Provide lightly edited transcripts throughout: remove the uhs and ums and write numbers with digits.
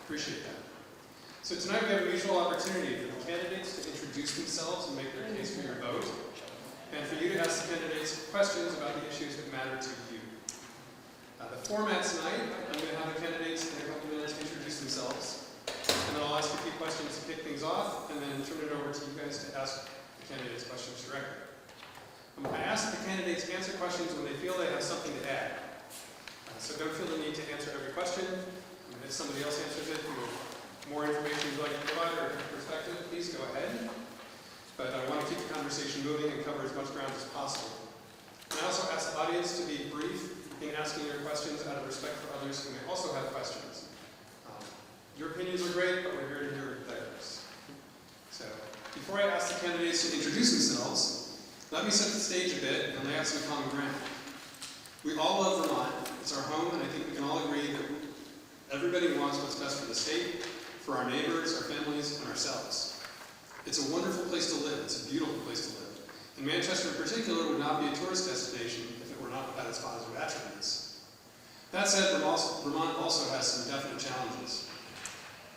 Appreciate that. So tonight we have a usual opportunity for the candidates to introduce themselves and make their case for your vote, and for you to ask the candidates questions about the issues that matter to you. The format tonight, I'm going to have the candidates take a couple minutes to introduce themselves, and then I'll ask a few questions to kick things off, and then turn it over to you guys to ask the candidates questions directly. I ask that the candidates answer questions when they feel they have something to add. So don't feel the need to answer every question. If somebody else answers it, more information you'd like to provide or a perspective, please go ahead. But I want to keep the conversation moving and cover as much ground as possible. And I also ask the audience to be brief in asking your questions out of respect for others who may also have questions. Your opinions are great, but we're here to hear theirs. So before I ask the candidates to introduce themselves, let me set the stage a bit and lay out some common ground. We all love Vermont. It's our home, and I think we can all agree that everybody wants what's best for the state, for our neighbors, our families, and ourselves. It's a wonderful place to live. It's a beautiful place to live. And Manchester in particular would not be a tourist destination if it were not without its positive attributes. That said, Vermont also has some definite challenges.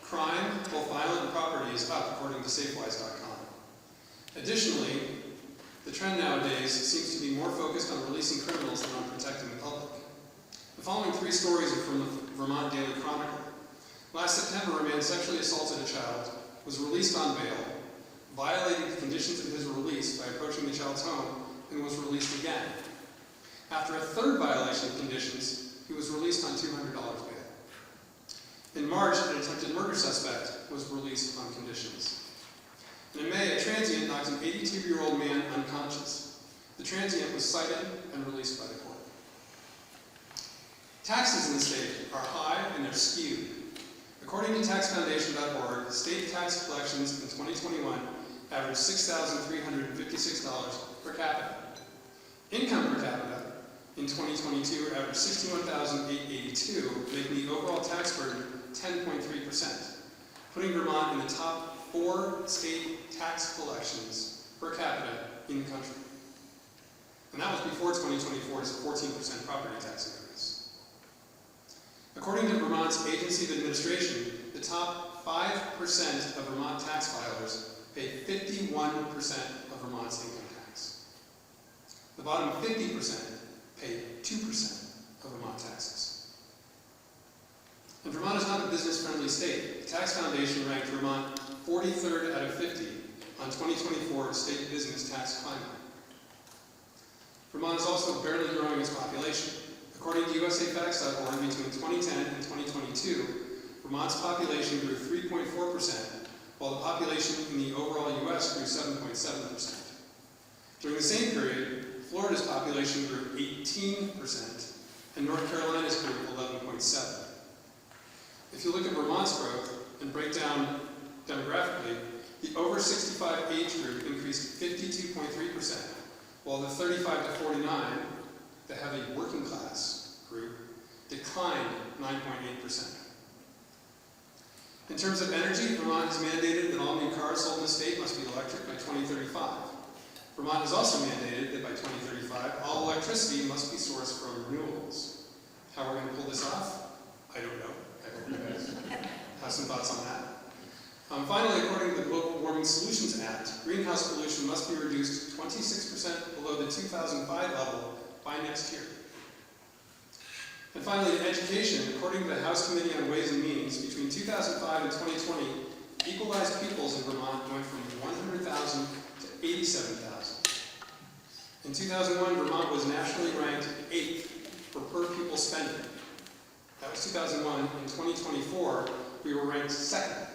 Crime, both violent and property, is up according to Safewise.com. Additionally, the trend nowadays seems to be more focused on releasing criminals than on protecting the public. The following three stories are from the Vermont Daily Chronicle. Last September, a man sexually assaulted a child, was released on bail, violated the conditions of his release by approaching the child's home, and was released again. After a third violation of conditions, he was released on $200 bail. In March, an attempted murder suspect was released on conditions. And in May, a transient knocked an 82-year-old man unconscious. The transient was cited and released by the court. Taxes in the state are high and they're skewed. According to taxfoundation.org, state tax collections in 2021 averaged $6,356 per capita. Income per capita in 2022 averaged $61,882, making the overall tax burden 10.3%, putting Vermont in the top 4 state tax collections per capita in the country. And that was before 2024's 14% property tax increase. According to Vermont's Agency of Administration, the top 5% of Vermont tax filers pay 51% of Vermont's income tax. The bottom 50% pay 2% of Vermont taxes. And Vermont is not a business-friendly state. The Tax Foundation ranked Vermont 43rd out of 50 on 2024 state business tax climate. Vermont is also barely growing its population. According to USAFacts.org, between 2010 and 2022, Vermont's population grew 3.4%, while the population in the overall U.S. grew 7.7%. During the same period, Florida's population grew 18%, and North Carolina's grew 11.7%. If you look at Vermont's growth and break down demographically, the over 65 age group increased 52.3%, while the 35 to 49, the heavy working class group, declined 9.8%. In terms of energy, Vermont has mandated that all new cars sold in the state must be electric by 2035. Vermont has also mandated that by 2035, all electricity must be sourced from renewables. How are we going to pull this off? I don't know. I hope you guys have some thoughts on that. Finally, according to the Global Warming Solutions Act, greenhouse pollution must be reduced 26% below the 2005 level by next year. And finally, in education, according to the House Committee on Ways and Means, between 2005 and 2020, equalized pupils in Vermont went from 100,000 to 87,000. In 2001, Vermont was nationally ranked 8th for per pupil spending. That was 2001. In 2024, we were ranked 2nd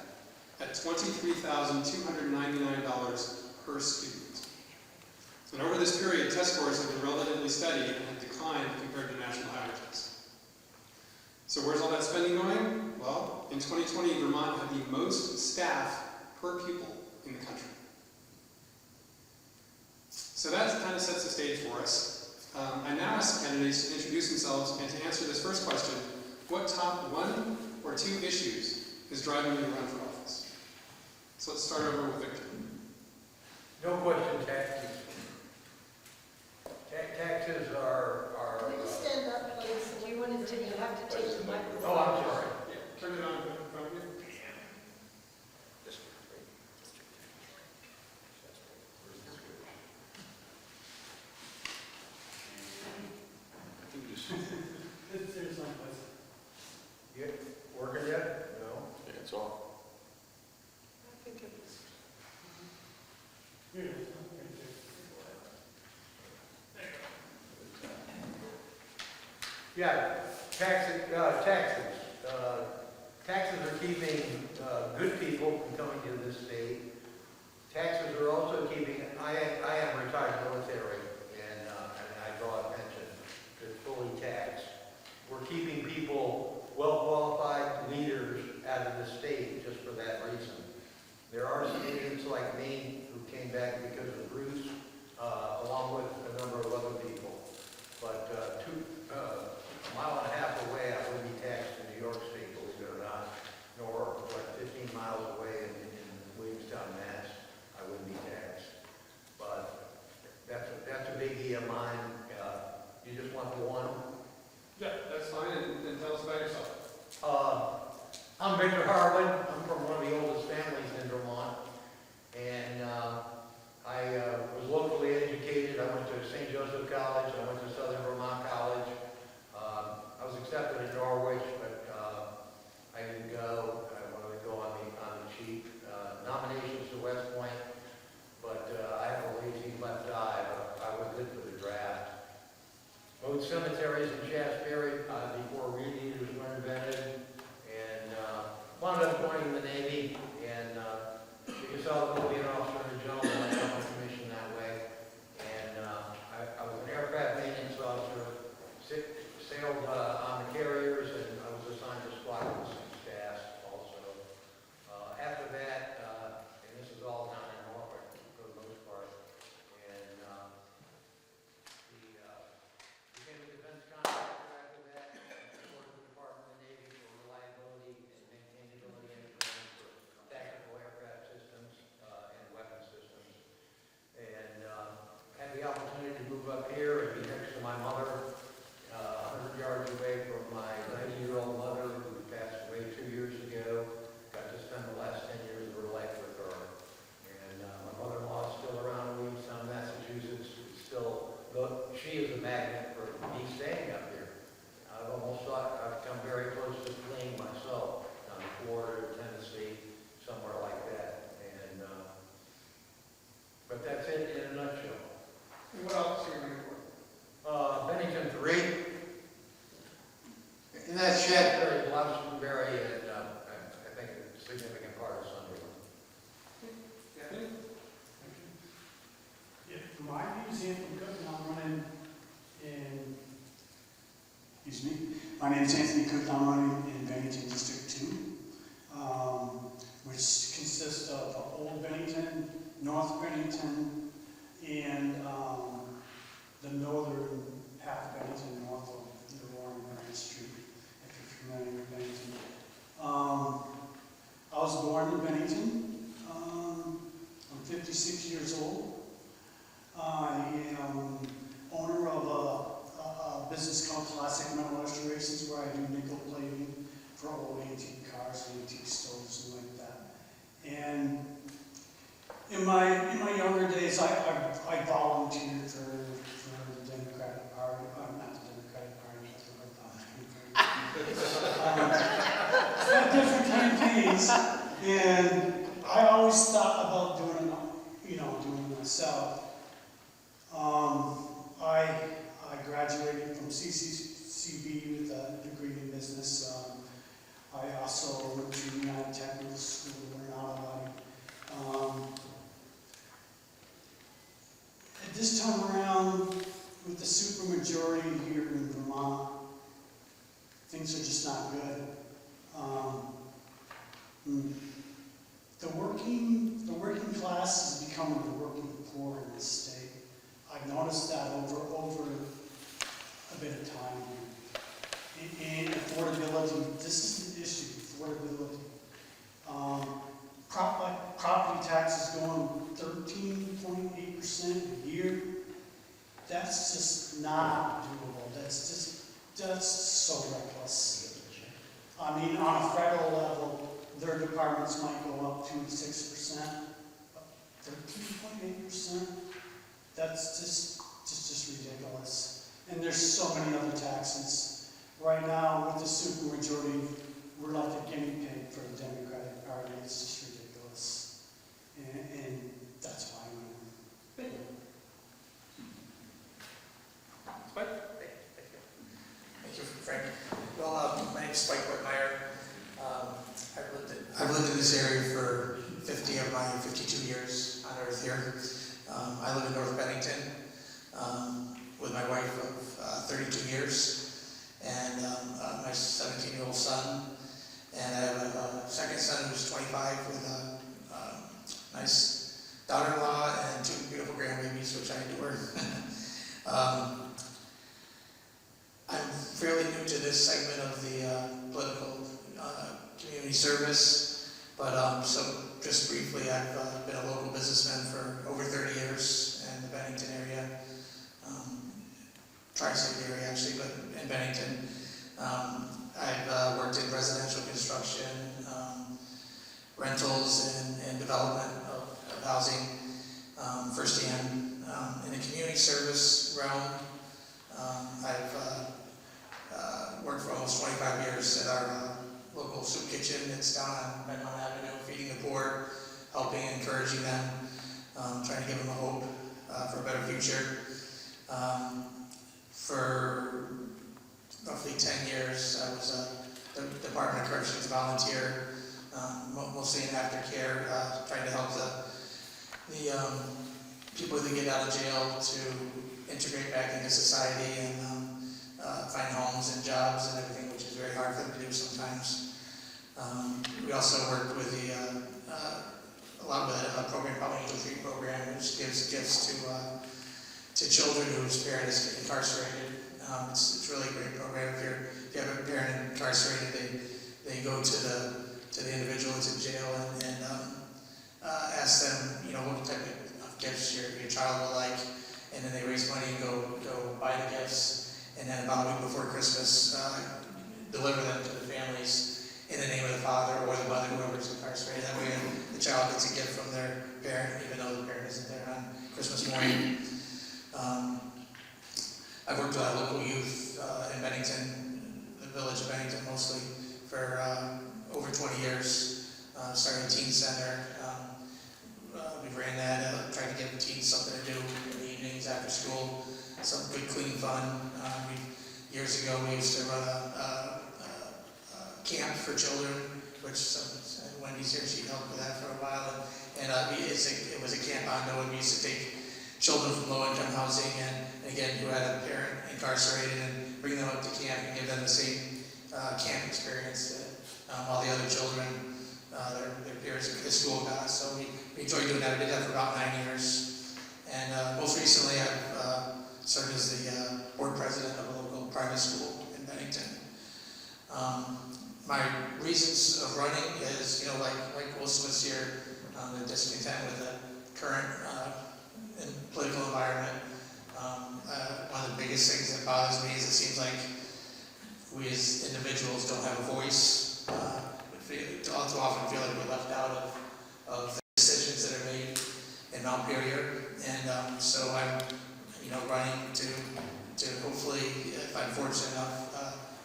at $23,299 per student. And over this period, test scores have been relatively steady and have declined compared to national averages. So where's all that spending going? Well, in 2020, Vermont had the most staff per pupil in the country. So that kind of sets the stage for us. I now ask the candidates to introduce themselves and to answer this first question: what top 1 or 2 issues is driving you to run for office? So let's start over with Victor. No question, taxes. Taxes are. Will you stand up, please? You have to take the microphone. Oh, I'm sorry. Yeah, turn it on in front of you. There's no place. You working yet? No? Yeah, it's all. Here it is. Yeah, taxes. Taxes are keeping good people from coming to this state. Taxes are also keeping, I am retired military, and I draw a pension that's fully taxed. We're keeping people, well-qualified leaders out of the state just for that reason. There are states like Maine who came back because of Bruce, along with a number of other people. But a mile and a half away, I would be taxed in New York State, believe it or not, nor 15 miles away in Williamstown, Mass. I wouldn't be taxed. But that's a biggie of mine. You just want the one? Yeah, that's fine, and tell us about yourself. I'm Victor Harlan. I'm from one of the oldest families in Vermont. And I was locally educated. I went to St. Joseph College. I went to Southern Vermont College. I was accepted at Norwich, but I didn't go. I wanted to go on the cheap. Nominations to West Point, but I have a lazy left eye, but I was good for the draft. Mowed cemeteries in Shasberry before weed eaters were invented, and wound up joining the Navy, and you saw the movie An Officer and a Gentleman. I got my commission that way, and I was an aircraft maintenance officer, sailed on the carriers, and I was assigned to squadrons and staffs also. After that, and this is all down in Norfolk for the most part, and became a defense contractor after that, worked with the Department of the Navy for reliability and maintainability engineering for tactical aircraft systems and weapon systems. And had the opportunity to move up here and be next to my mother, 100 yards away from my 90-year-old mother who passed away 2 years ago. Got to spend the last 10 years of her life with her. And my mother-in-law is still around in Williamstown, Massachusetts. She is a magnet for me staying up here. I've almost thought I've come very close to fleeing myself down to Florida or Tennessee, somewhere like that. And but that's it in a nutshell. And what else are you running for? Bennington 3. In that shed, Very Gloucesterbury, and I think a significant part of Sunderland. Anthony? Yeah, my name is Anthony Cook, and I'm running in, excuse me, my name is Anthony Cook, I'm running in Bennington District 2, which consists of Old Bennington, North Bennington, and the northern half of Bennington, north of the Warren Branch Street, if you're familiar with Bennington. I was born in Bennington. I'm 56 years old. I am owner of a business called Classic Metal Restorations, where I do nickel plating for old antique cars and antique stoves and like that. And in my younger days, I volunteered for the Democratic Party. Not the Democratic Party, but the Republican. Different campaigns, and I always thought about doing it myself. I graduated from CCCB with a degree in business. I also went to GNAT-TV school to learn auto body. At this time around, with the supermajority here in Vermont, things are just not good. The working class is becoming the working poor in this state. I've noticed that over a bit of time here. And affordability, this is an issue, affordability. Property taxes going 13.8% a year. That's just not doable. That's so reckless. I mean, on a federal level, their departments might go up 2 to 6%, but 13.8%, that's just ridiculous. And there's so many other taxes. Right now, with the supermajority, we're like a guinea pig for the Democratic Party. It's just ridiculous. And that's why I'm Thank you. Spike? Thank you, Frank. Well, my name is Spike Whitmire. I've lived in this area for 50 of my 52 years on earth here. I live in North Bennington with my wife of 32 years and my 17-year-old son. And I have a second son who's 25 with a nice daughter-in-law and 2 beautiful grandbabies, which I adore. I'm fairly new to this segment of the political community service, but so just briefly, I've been a local businessman for over 30 years in the Bennington area, tri-state area actually, but in Bennington. I've worked in residential construction, rentals, and development of housing firsthand. In the community service realm, I've worked for almost 25 years at our local soup kitchen. It's down on Vermont Avenue, feeding the poor, helping, encouraging them, trying to give them a hope for a better future. For roughly 10 years, I was a Department of Corrections volunteer, mostly in aftercare, trying to help the people that get out of jail to integrate back into society and find homes and jobs and everything, which is very hard for them to do sometimes. We also worked with a lot with a program called Angel Tree Program, which gives gifts to children whose parent is incarcerated. It's really a great program. If you have a parent incarcerated, they go to the individual that's in jail and ask them, what type of gifts your child will like, and then they raise money and go buy the gifts, and then about a week before Christmas, deliver them to the families in the name of the father or the mother, whoever's incarcerated. That way the child gets a gift from their parent, even though the parent isn't there on Christmas morning. I've worked with local youth in Bennington, the village of Bennington mostly, for over 20 years. Started a teen center. We ran that, trying to give the teens something to do in the evenings after school, some good clean fun. Years ago we used to run a camp for children, which Wendy's here, she helped with that for a while. And it was a camp on and we used to take children from low-income housing and again, who had a parent incarcerated and bring them up to camp and give them the same camp experience that all the other children, their peers at the school got. So we enjoyed doing that. We did that for about 9 years. And most recently, I've served as the board president of a local private school in Bennington. My reasons of running is, like most of us here, the discontent with the current political environment. One of the biggest things that bothers me is it seems like we as individuals don't have a voice. We too often feel like we're left out of the decisions that are made in Mount Pelier. And so I'm running to hopefully, if I'm fortunate enough,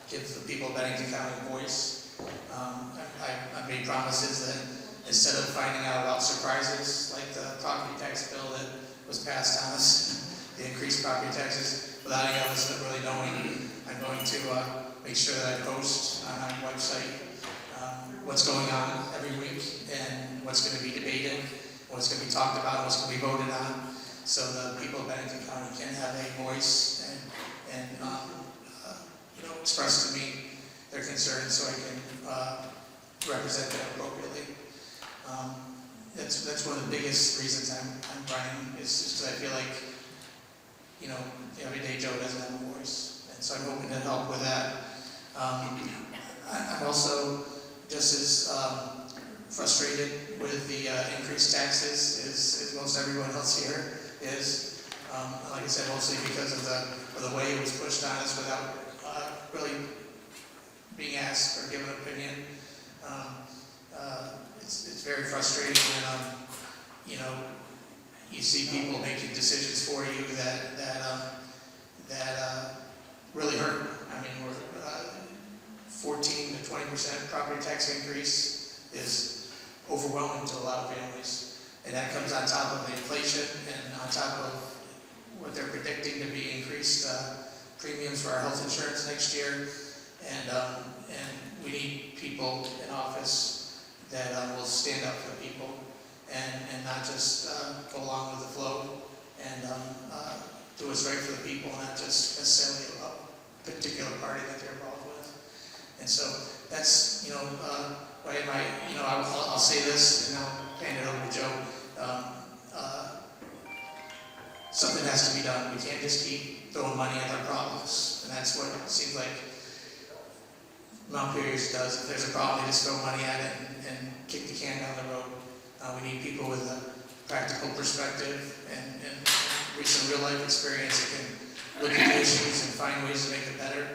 give the people of Bennington County a voice. I made promises that instead of finding out about surprises like the property tax bill that was passed on us, the increased property taxes, without any of us really knowing, I'm going to make sure that I post on my website what's going on every week and what's going to be debated, what's going to be talked about, what's going to be voted on, so the people of Bennington County can have a voice and express to me their concerns so I can represent them appropriately. That's one of the biggest reasons I'm running, is just because I feel like, the everyday Joe doesn't have a voice. And so I'm hoping to help with that. I'm also just as frustrated with the increased taxes as most everyone else here is. Like I said, mostly because of the way it was pushed on us without really being asked or given an opinion. It's very frustrating when you see people making decisions for you that that really hurt. I mean, we're 14 to 20% property tax increase is overwhelming to a lot of families. And that comes on top of the inflation and on top of what they're predicting to be increased premiums for our health insurance next year. And we need people in office that will stand up for people and not just go along with the flow and do what's right for the people, not just necessarily a particular party that they're involved with. And so that's, I'll say this and I'll hand it over to Joe. Something has to be done. We can't just keep throwing money at our problems. And that's what it seems like Mount Pelias does. If there's a problem, they just throw money at it and kick the can down the road. We need people with a practical perspective and some real life experience that can look at the issues and find ways to make it better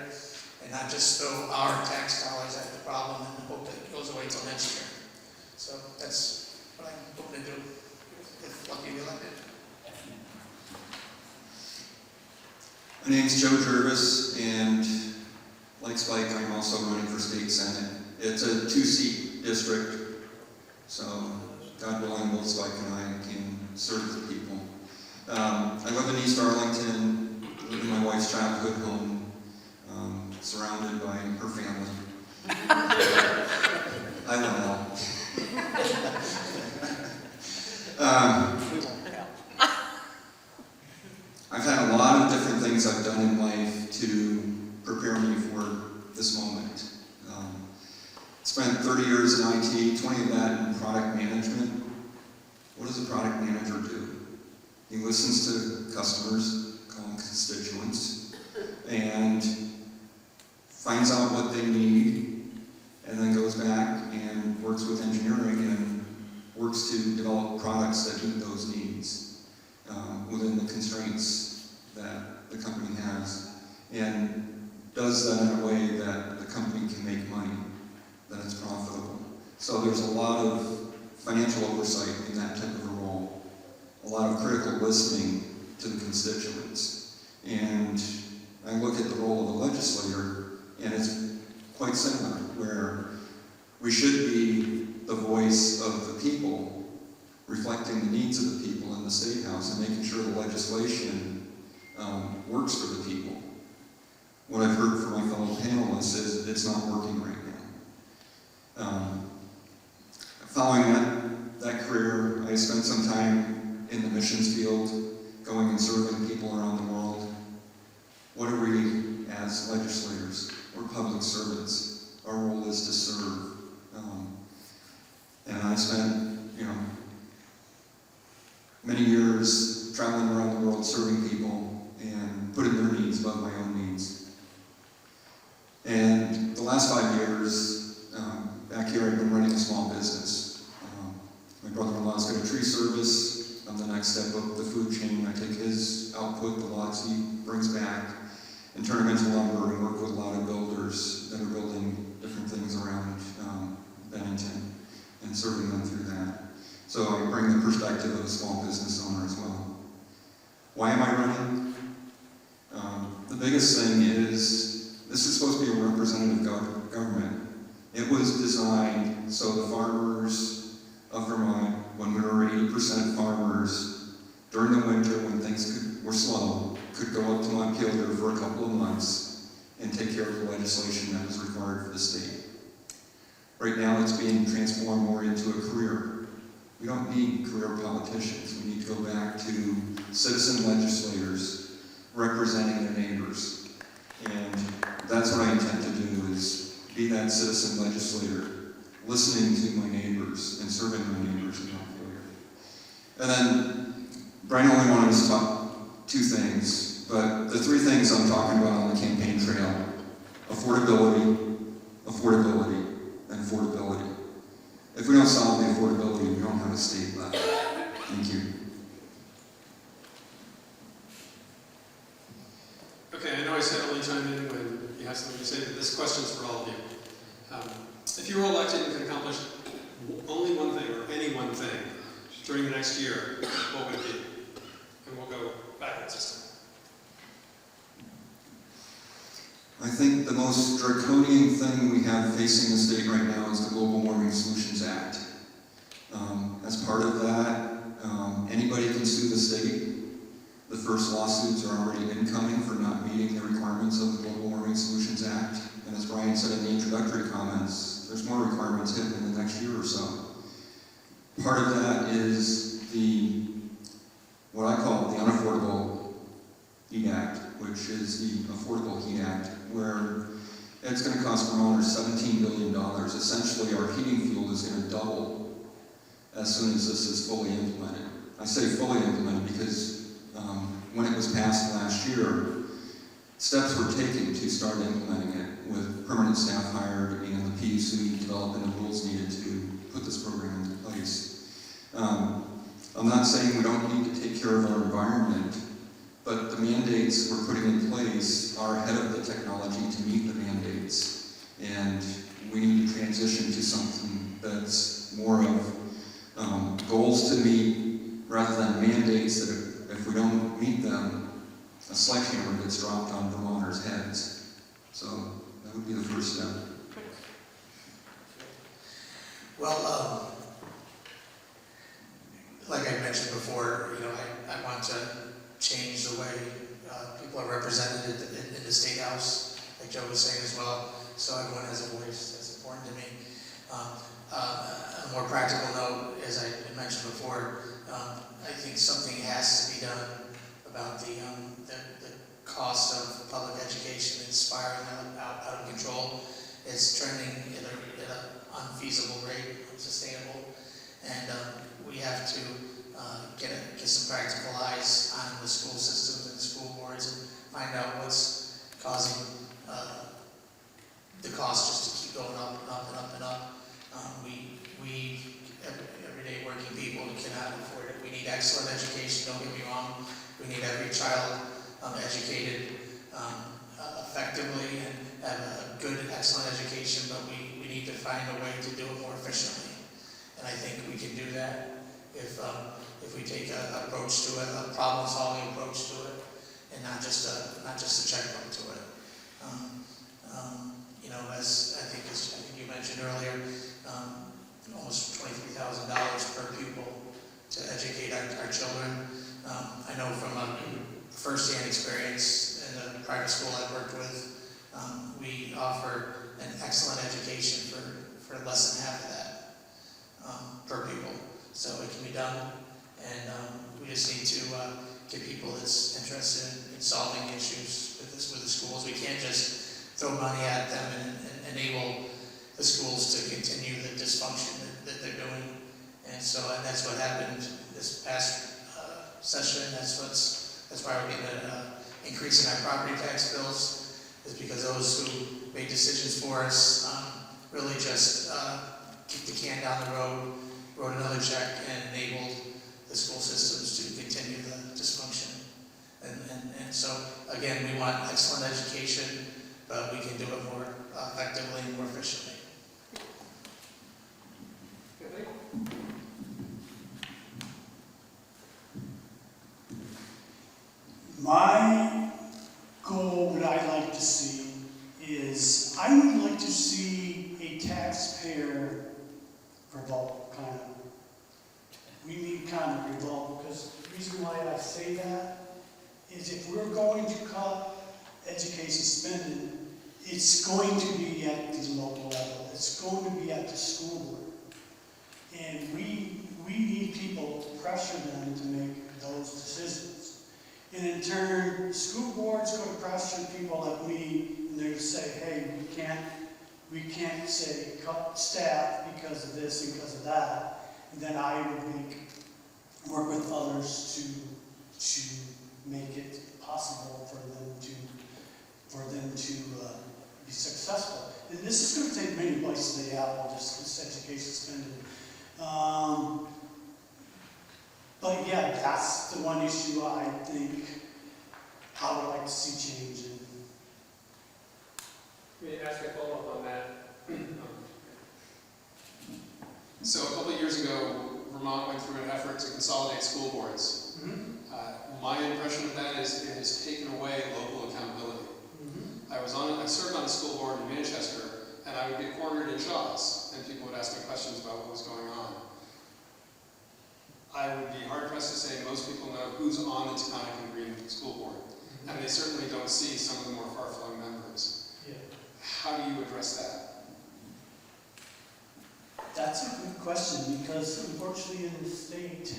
and not just throw our tax dollars at the problem and hope that it goes away till next year. So that's what I'm hoping to do if lucky to be elected. My name's Joe Jervis, and like Spike, I'm also running for state senate. It's a 2-seat district, so God willing, both Spike and I can serve the people. I live in East Arlington, live in my wife's childhood home, surrounded by her family. I don't know. I've had a lot of different things I've done in life to prepare me for this moment. Spent 30 years in IT, 20 of that in product management. What does a product manager do? He listens to customers, call them constituents, and finds out what they need, and then goes back and works with engineering and works to develop products that meet those needs within the constraints that the company has, and does that in a way that the company can make money, that it's profitable. So there's a lot of financial oversight in that type of a role, a lot of critical listening to the constituents. And I look at the role of the legislator, and it's quite similar, where we should be the voice of the people, reflecting the needs of the people in the State House and making sure the legislation works for the people. What I've heard from my fellow panelists is it's not working right now. Following that career, I spent some time in the missions field, going and serving people around the world. What are we as legislators? We're public servants. Our role is to serve. And I spent, many years traveling around the world serving people and putting their needs above my own needs. And the last 5 years, back here I've been running a small business. My brother-in-law's got a tree service. I'm the next step up the food chain. I take his output, the logs he brings back, and turn them into lumber and work with a lot of builders that are building different things around Bennington and serving them through that. So I bring the perspective of a small business owner as well. Why am I running? The biggest thing is, this is supposed to be a representative government. It was designed so the farmers of Vermont, when we were 80% farmers, during the winter when things were slow, could go up to Montpelier for a couple of months and take care of the legislation that was required for the state. Right now it's being transformed more into a career. We don't need career politicians. We need to go back to citizen legislators representing their neighbors. And that's what I intend to do, is be that citizen legislator, listening to my neighbors and serving my neighbors in Montpelier. And then, Brian only wanted us to talk 2 things, but the 3 things I'm talking about on the campaign trail: affordability, affordability, and affordability. If we don't solve the affordability, we don't have a state left. Thank you. Okay, I know I said only chime in when you have something to say, but this question's for all of you. If you were elected and could accomplish only one thing, or any one thing, during the next year, what would it be? And we'll go backwards this time. I think the most draconian thing we have facing the state right now is the Global Warming Solutions Act. As part of that, anybody can sue the state. The first lawsuits are already incoming for not meeting the requirements of the Global Warming Solutions Act. And as Brian said in the introductory comments, there's more requirements hit in the next year or so. Part of that is what I call the Unaffordable Heat Act, which is the Affordable Heat Act, where it's going to cost Vermonters $17 billion. Essentially, our heating fuel is going to double as soon as this is fully implemented. I say fully implemented because when it was passed last year, steps were taken to start implementing it with permanent staff hired and the PUC developing the rules needed to put this program into place. I'm not saying we don't need to take care of our environment, but the mandates we're putting in place are ahead of the technology to meet the mandates. And we need to transition to something that's more of goals to meet rather than mandates that if we don't meet them, a sledgehammer gets dropped on Vermonters' heads. So that would be the first step. Well, like I mentioned before, I want to change the way people are represented in the State House, like Joe was saying as well, so everyone has a voice. That's important to me. On a more practical note, as I mentioned before, I think something has to be done about the cost of public education. It's spiraling out of control. It's trending at an unfeasible rate, unsustainable, and we have to get some practical eyes on the school systems and the school boards and find out what's causing the cost just to keep going up and up and up and up. We everyday working people cannot afford it. We need excellent education, don't get me wrong. We need every child educated effectively and have a good, excellent education, but we need to find a way to do it more efficiently. And I think we can do that if we take an approach to it, a problem-solving approach to it, and not just a checkbook to it. As I think you mentioned earlier, almost $23,000 per pupil to educate our children. I know from a first-hand experience in the private school I've worked with, we offer an excellent education for less than half of that per pupil. So it can be done, and we just need to get people that's interested in solving issues with the schools. We can't just throw money at them and enable the schools to continue the dysfunction that they're doing. And that's what happened this past session. That's why we're getting an increase in our property tax bills, is because those who made decisions for us really just kicked the can down the road, wrote another check, and enabled the school systems to continue the dysfunction. And so, again, we want excellent education, but we can do it more effectively and more efficiently. My goal, what I'd like to see, is I would like to see a taxpayer revolt, kind of. We need kind of revolt, because the reason why I say that is if we're going to cut education spending, it's going to be at the local level. It's going to be at the school board. And we need people to pressure them to make those decisions. And in turn, school boards go to pressure people like me, and they're to say, hey, we can't say cut staff because of this and because of that. And then I would work with others to make it possible for them to be successful. And this is going to take many bites of the apple, this education spending. But yeah, that's the one issue I think I would like to see change in. Let me ask a follow-up on that. So a couple of years ago, Vermont went through an effort to consolidate school boards. Mm-hmm. My impression of that is it has taken away local accountability. Mm-hmm. I served on a school board in Manchester, and I would get cornered in Shaw's, and people would ask me questions about what was going on. I would be hard pressed to say most people know who's on the Taconic and Green School Board, and they certainly don't see some of the more far-flung members. Yeah. How do you address that? That's a good question, because unfortunately in the state,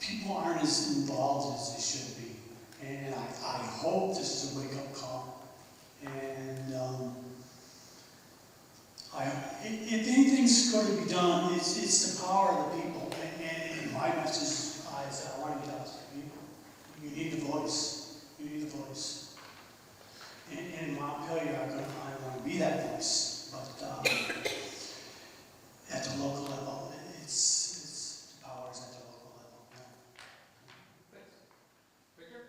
people aren't as involved as they should be. And I hope this is a wake-up call. And if anything's going to be done, it's the power of the people. And my message is I want to get out to the people. You need a voice. You need a voice. And in Montpelier, I want to be that voice. But at the local level, it's the powers at the local level. Yeah. Victor?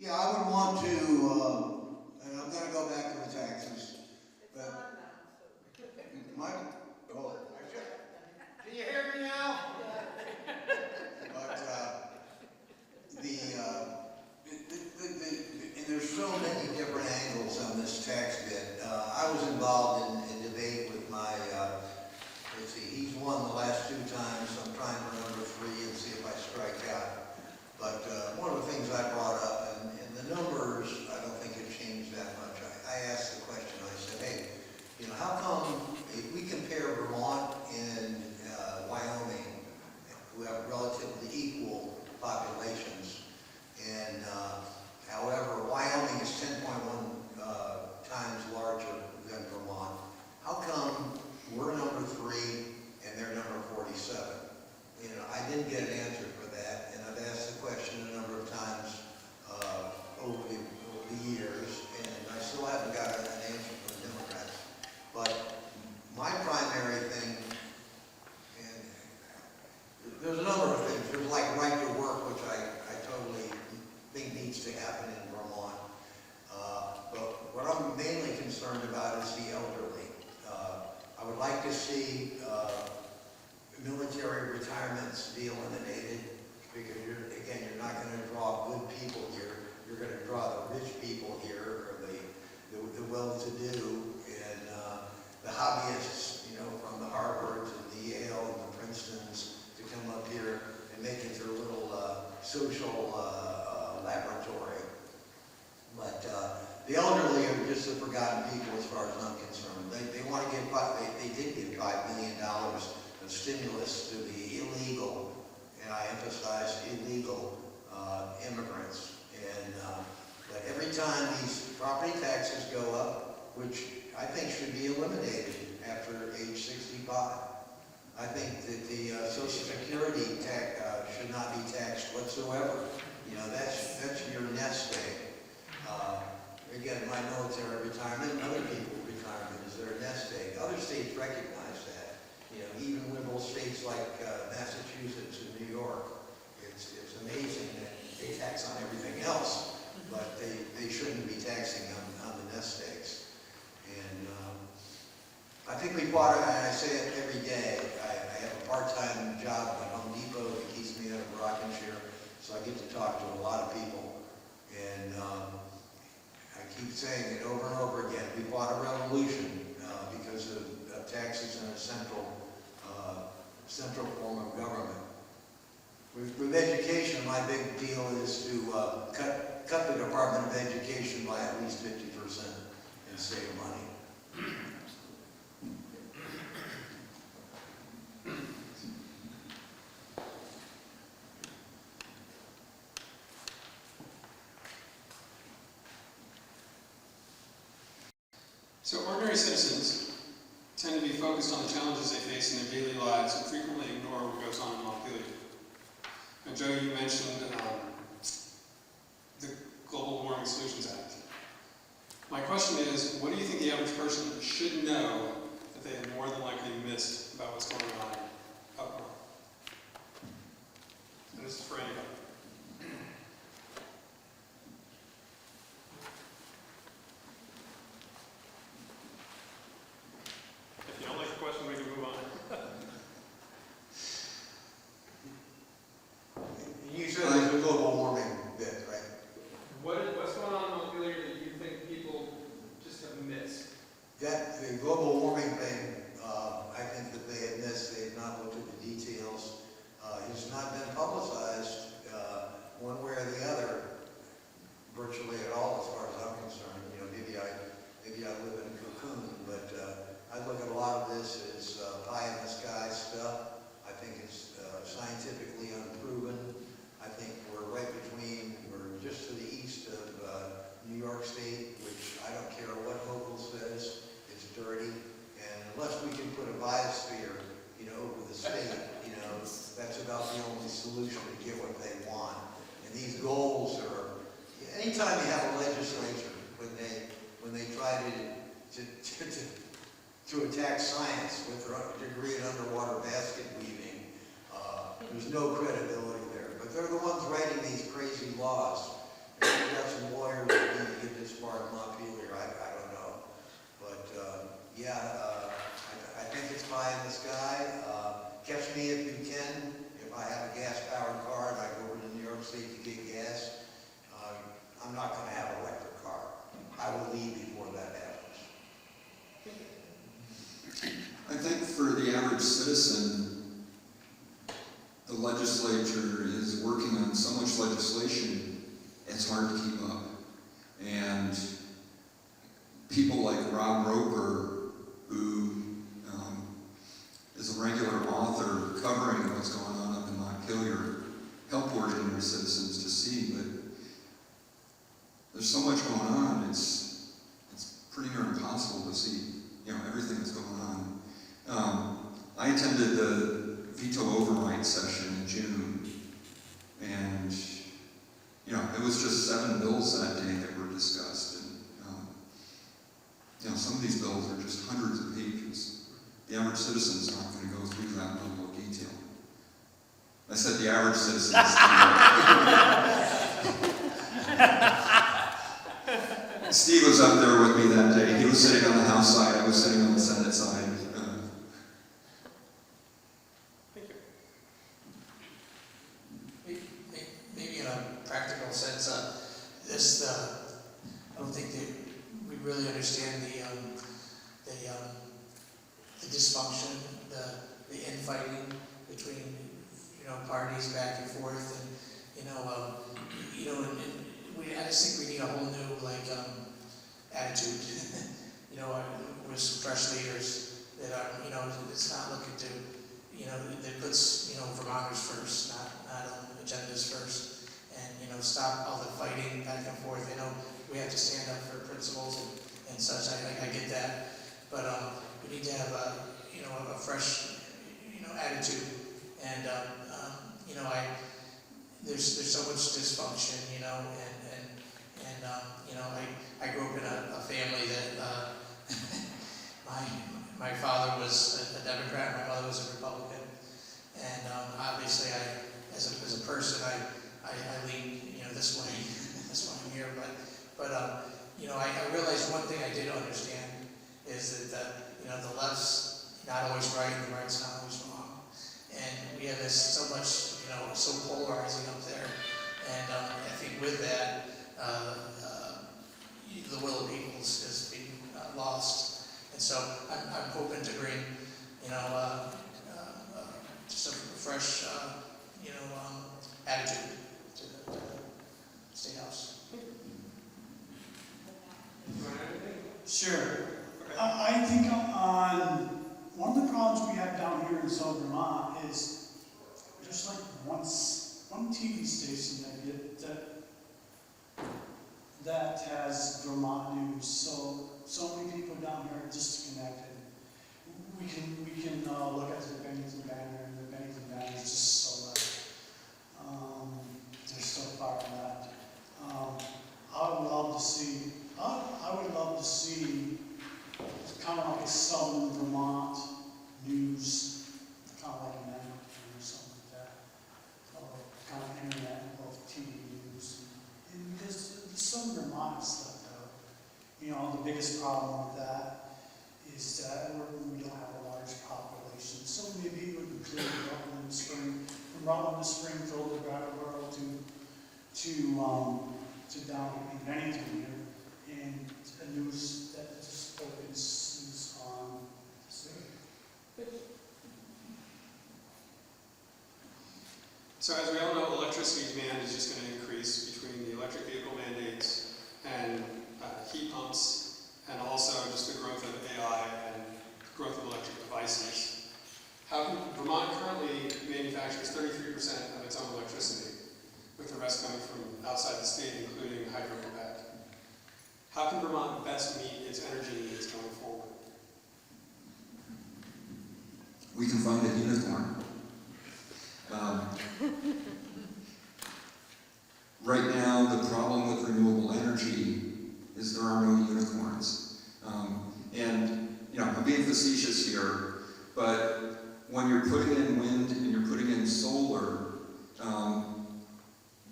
Yeah, I would want to, and I'm gonna go back to the taxes, but. Mike? Oh, I should. Can you hear me now? But, and there's so many different angles on this tax bit. I was involved in debate with my, let's see, he's won the last 2 times, so I'm trying for number 3 and see if I strike out. But one of the things I brought up, and the numbers, I don't think have changed that much. I asked the question, I said, hey, you know, how come if we compare Vermont and Wyoming, who have relatively equal populations, and however, Wyoming is 10.1 times larger than Vermont, how come we're number 3 and they're number 47? You know, I didn't get an answer for that, and I've asked the question a number of times over the years, and I still haven't got an answer from the Democrats. But my primary thing, and there's a number of things. There's like right to work, which I totally think needs to happen in Vermont. But what I'm mainly concerned about is the elderly. I would like to see military retirements be eliminated, because you're not going to draw good people here. You're going to draw the rich people here, or the well-to-do, and the hobbyists, you know, from the Harvards and the Yale and the Princetons to come up here and make it their little social laboratory. But the elderly are just the forgotten people as far as I'm concerned. They want to give, they did give $5 million of stimulus to the illegal, and I emphasize illegal immigrants. And but every time these property taxes go up, which I think should be eliminated after age 65. I think that the Social Security tax should not be taxed whatsoever. You know, that's your nest egg. Again, my military retirement and other people's retirement is their nest egg. Other states recognize that. You know, even liberal states like Massachusetts and New York, it's amazing that they tax on everything else, but they shouldn't be taxing on the nest eggs. And I think we fought, and I say it every day, I have a part-time job at Home Depot that keeps me out of Rockinshire, so I get to talk to a lot of people. And I keep saying it over and over again, we fought a revolution because of taxes in a central form of government. With education, my big deal is to cut the Department of Education by at least 50% and save money. So ordinary citizens tend to be focused on the challenges they face in their daily lives and frequently ignore what goes on in Montpelier. And Joe, you mentioned the Global Warming Solutions Act. My question is, what do you think the average person should know that they have more than likely missed about what's going on up north? And this is for anybody. If you don't like the question, we can move on. solution to get what they want. And these goals are, anytime you have a legislature, when they try to attack science with their degree in underwater basket weaving, there's no credibility there. But they're the ones writing these crazy laws. Maybe we've got some lawyers that need to get this part of Montpelier, I don't know. But, I think it's pie in the sky. Catch me if you can. If I have a gas-powered car and I go over to New York State to get gas, I'm not going to have an electric car. I will leave before that happens. I think for the average citizen, the legislature is working on so much legislation, it's hard to keep up. And people like Rob Roper, who is a regular author covering what's going on up in Montpelier, help ordinary citizens to see, but there's so much going on, it's pretty near impossible to see, everything that's going on. I attended the veto override session in June, and it was just 7 bills that day that were discussed, and some of these bills are just hundreds of pages. The average citizen's not going to go through that level of detail. I said the average citizen. Steve was up there with me that day. He was sitting on the House side. I was sitting on the Senate side. Maybe in a practical sense, I don't think that we really understand the dysfunction, the infighting between parties back and forth, and I just think we need a whole new attitude. With some fresh leaders that are it's not looking to that puts Vermonters first, not agendas first, and stop all the fighting back and forth. We have to stand up for principles and such. I get that, but we need to have a fresh attitude, and there's so much dysfunction, I grew up in a family that my father was a Democrat, my mother was a Republican, and obviously as a person I lean this way. That's why I'm here, but I realized one thing I did understand is that the left's not always right and the right's not always wrong, and we have this so much so polarizing up there, and I think with that the will of people is being lost, and so I'm hoping to bring just a fresh attitude to the State House. Sure. I think on one of the problems we have down here in South Vermont is there's like one TV station that has Vermont news. So many people down here are disconnected. We can look at the Bennington Banner, and the Bennington Banner is just so left. They're so far left. I would love to see kind of like a Southern Vermont news, kind of like an Edmonton or something like that, or kind of internet and both TV news. And because the Southern Vermont is left out. The biggest problem with that is that we don't have a large population. So maybe it would include Rutland Spring, from Rutland to Springfield to Brattleboro to down in Bennington here, and a news that just focuses on the city. So as we all know, electricity demand is just going to increase between the electric vehicle mandates and heat pumps, and also just the growth of AI and growth of electric devices. Vermont currently manufactures 33% of its own electricity, with the rest coming from outside the state, including Hydro-Quebec. How can Vermont best meet its energy needs going forward? We can find a unicorn. Right now, the problem with renewable energy is there are no unicorns. And, you know, I'm being facetious here, but when you're putting in wind and you're putting in solar,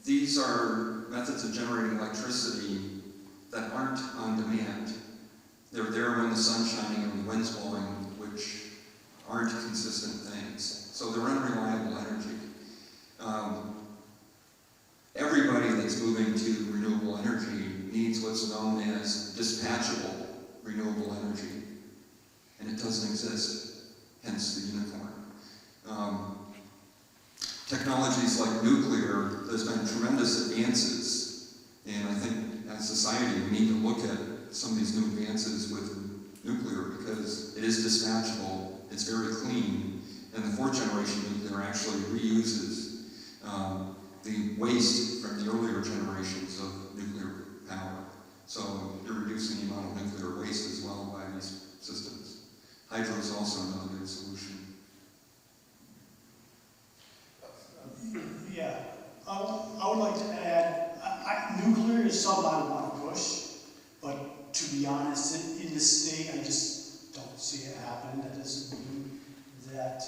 these are methods of generating electricity that aren't on demand. They're there when the sun's shining and the wind's blowing, which aren't consistent things. So they're unreliable energy. Everybody that's moving to renewable energy needs what's known as dispatchable renewable energy, and it doesn't exist, hence the unicorn. Technologies like nuclear, there's been tremendous advances, and I think as society we need to look at some of these new advances with nuclear because it is dispatchable, it's very clean, and the fourth generation nuclear actually reuses the waste from the earlier generations of nuclear power. So you're reducing the amount of nuclear waste as well by these systems. Hydro is also another good solution. Yeah, I would like to add, nuclear is something I want to push, but to be honest, in this state, I just don't see it happening. That doesn't mean that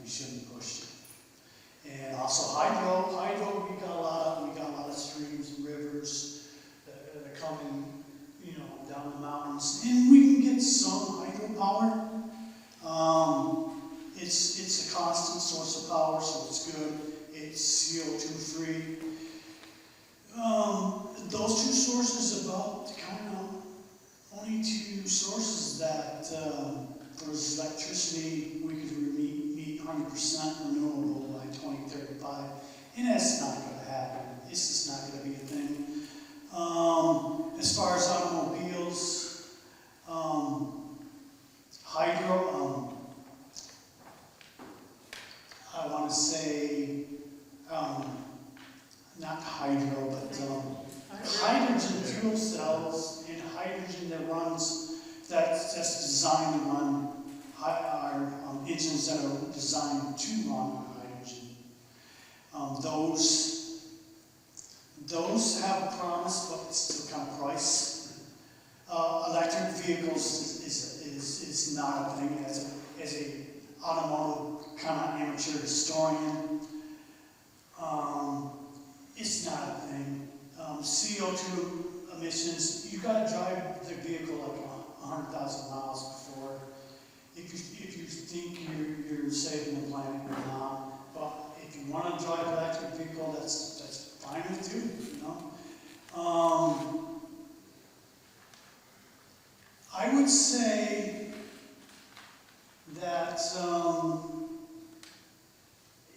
we shouldn't push it. And also hydro, we got a lot of streams and rivers that are coming, you know, down the mountains, and we can get some hydropower. It's a constant source of power, so it's good. It's CO2 free. Those two sources about kind of only two sources that for electricity we could meet 100% renewable by 2035, and that's not going to happen. It's just not going to be a thing. As far as automobiles, hydro, I want to say, not hydro, but hydrogen fuel cells and hydrogen that runs, that's designed to run our engines that are designed to run on hydrogen. Those have a promise, but it's still kind of price. Electric vehicles is not a thing. As a automotive kind of amateur historian, it's not a thing. CO2 emissions, you got to drive the vehicle like 100,000 miles before. If you think you're saving the planet, you're not. But if you want to drive an electric vehicle, that's fine with you, you know. I would say that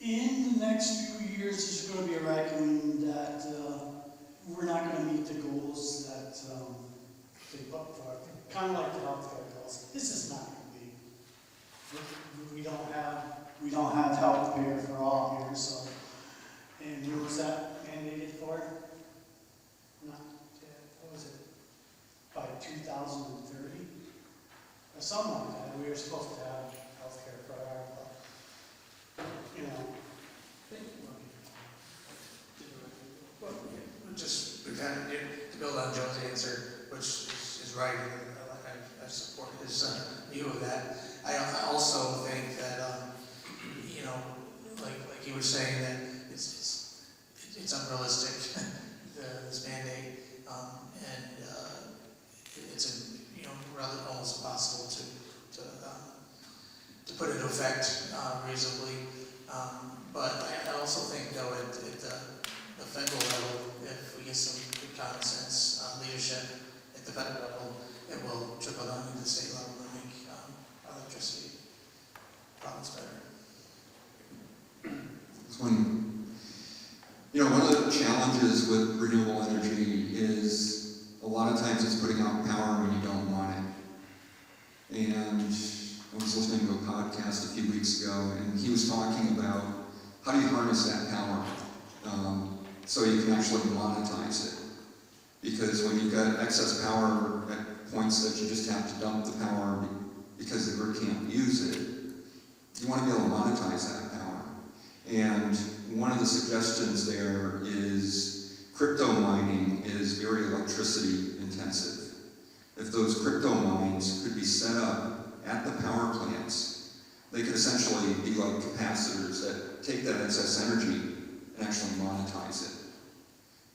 in the next few years, there's going to be a reckoning that we're not going to meet the goals that they put for it. Kind of like the healthcare goals. This is not going to be. We don't have health care for all here, so. And who was that mandated for? Not, what was it? By 2030? Or something like that. We were supposed to have health care for our, you know. Well, just to build on Joe's answer, which is right, and I support his view of that. I also think that, you know, like you were saying, that it's unrealistic, this mandate, and it's rather almost impossible to put into effect reasonably. But I also think, though, at the federal level, if we get some good common sense leadership at the federal level, it will trickle down to the state level and make electricity problems better. One of the challenges with renewable energy is a lot of times it's putting out power when you don't want it. And I was listening to a podcast a few weeks ago, and he was talking about how do you harness that power so you can actually monetize it. Because when you've got excess power at points that you just have to dump the power because the grid can't use it, you want to be able to monetize that power. And one of the suggestions there is crypto mining is very electricity intensive. If those crypto mines could be set up at the power plants, they could essentially be like capacitors that take that excess energy and actually monetize it.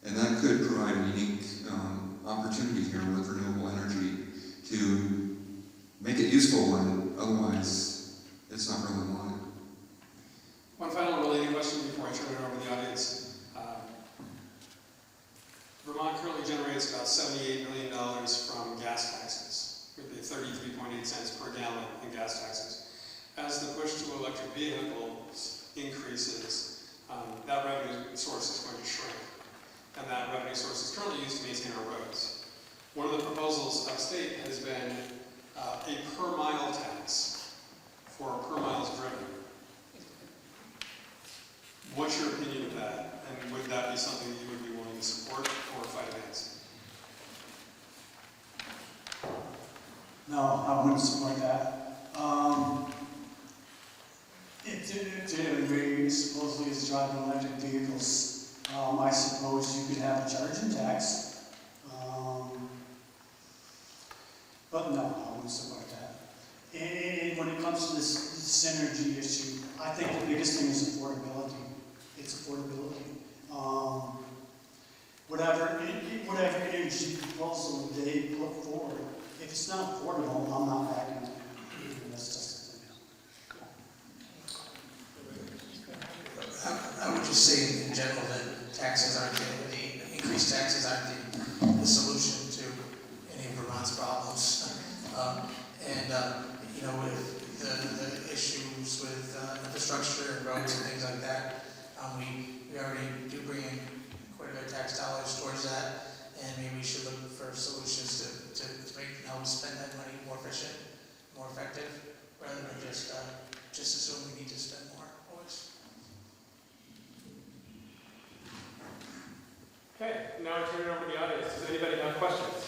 And that could provide a unique opportunity here with renewable energy to make it useful when otherwise it's not really wanted. One final related question before I turn it over to the audience. Vermont currently generates about $78 million from gas taxes, with the 33.8 cents per gallon in gas taxes. As the push to electric vehicles increases, that revenue source is going to shrink. And that revenue source is currently used to maintain our roads. One of the proposals upstate has been a per mile tax for per miles driven. What's your opinion of that? And would that be something that you would be willing to support or fight against? No, I wouldn't support that. If everybody supposedly is driving electric vehicles, I suppose you could have a charging tax. But no, I wouldn't support that. And when it comes to this synergy issue, I think the biggest thing is affordability. It's affordability. Whatever energy proposal they put forward, if it's not affordable, I'm not backing it. That's just the thing. I would just say in general that taxes aren't the increased taxes aren't the solution to any of Vermont's problems. You know, with the issues with infrastructure and roads and things like that, we already do bring in quite a bit of tax dollars towards that, and maybe we should look for solutions to help spend that money more efficient, more effective, rather than just assume we need to spend more always. Okay, now I turn it over to the audience. Does anybody have questions?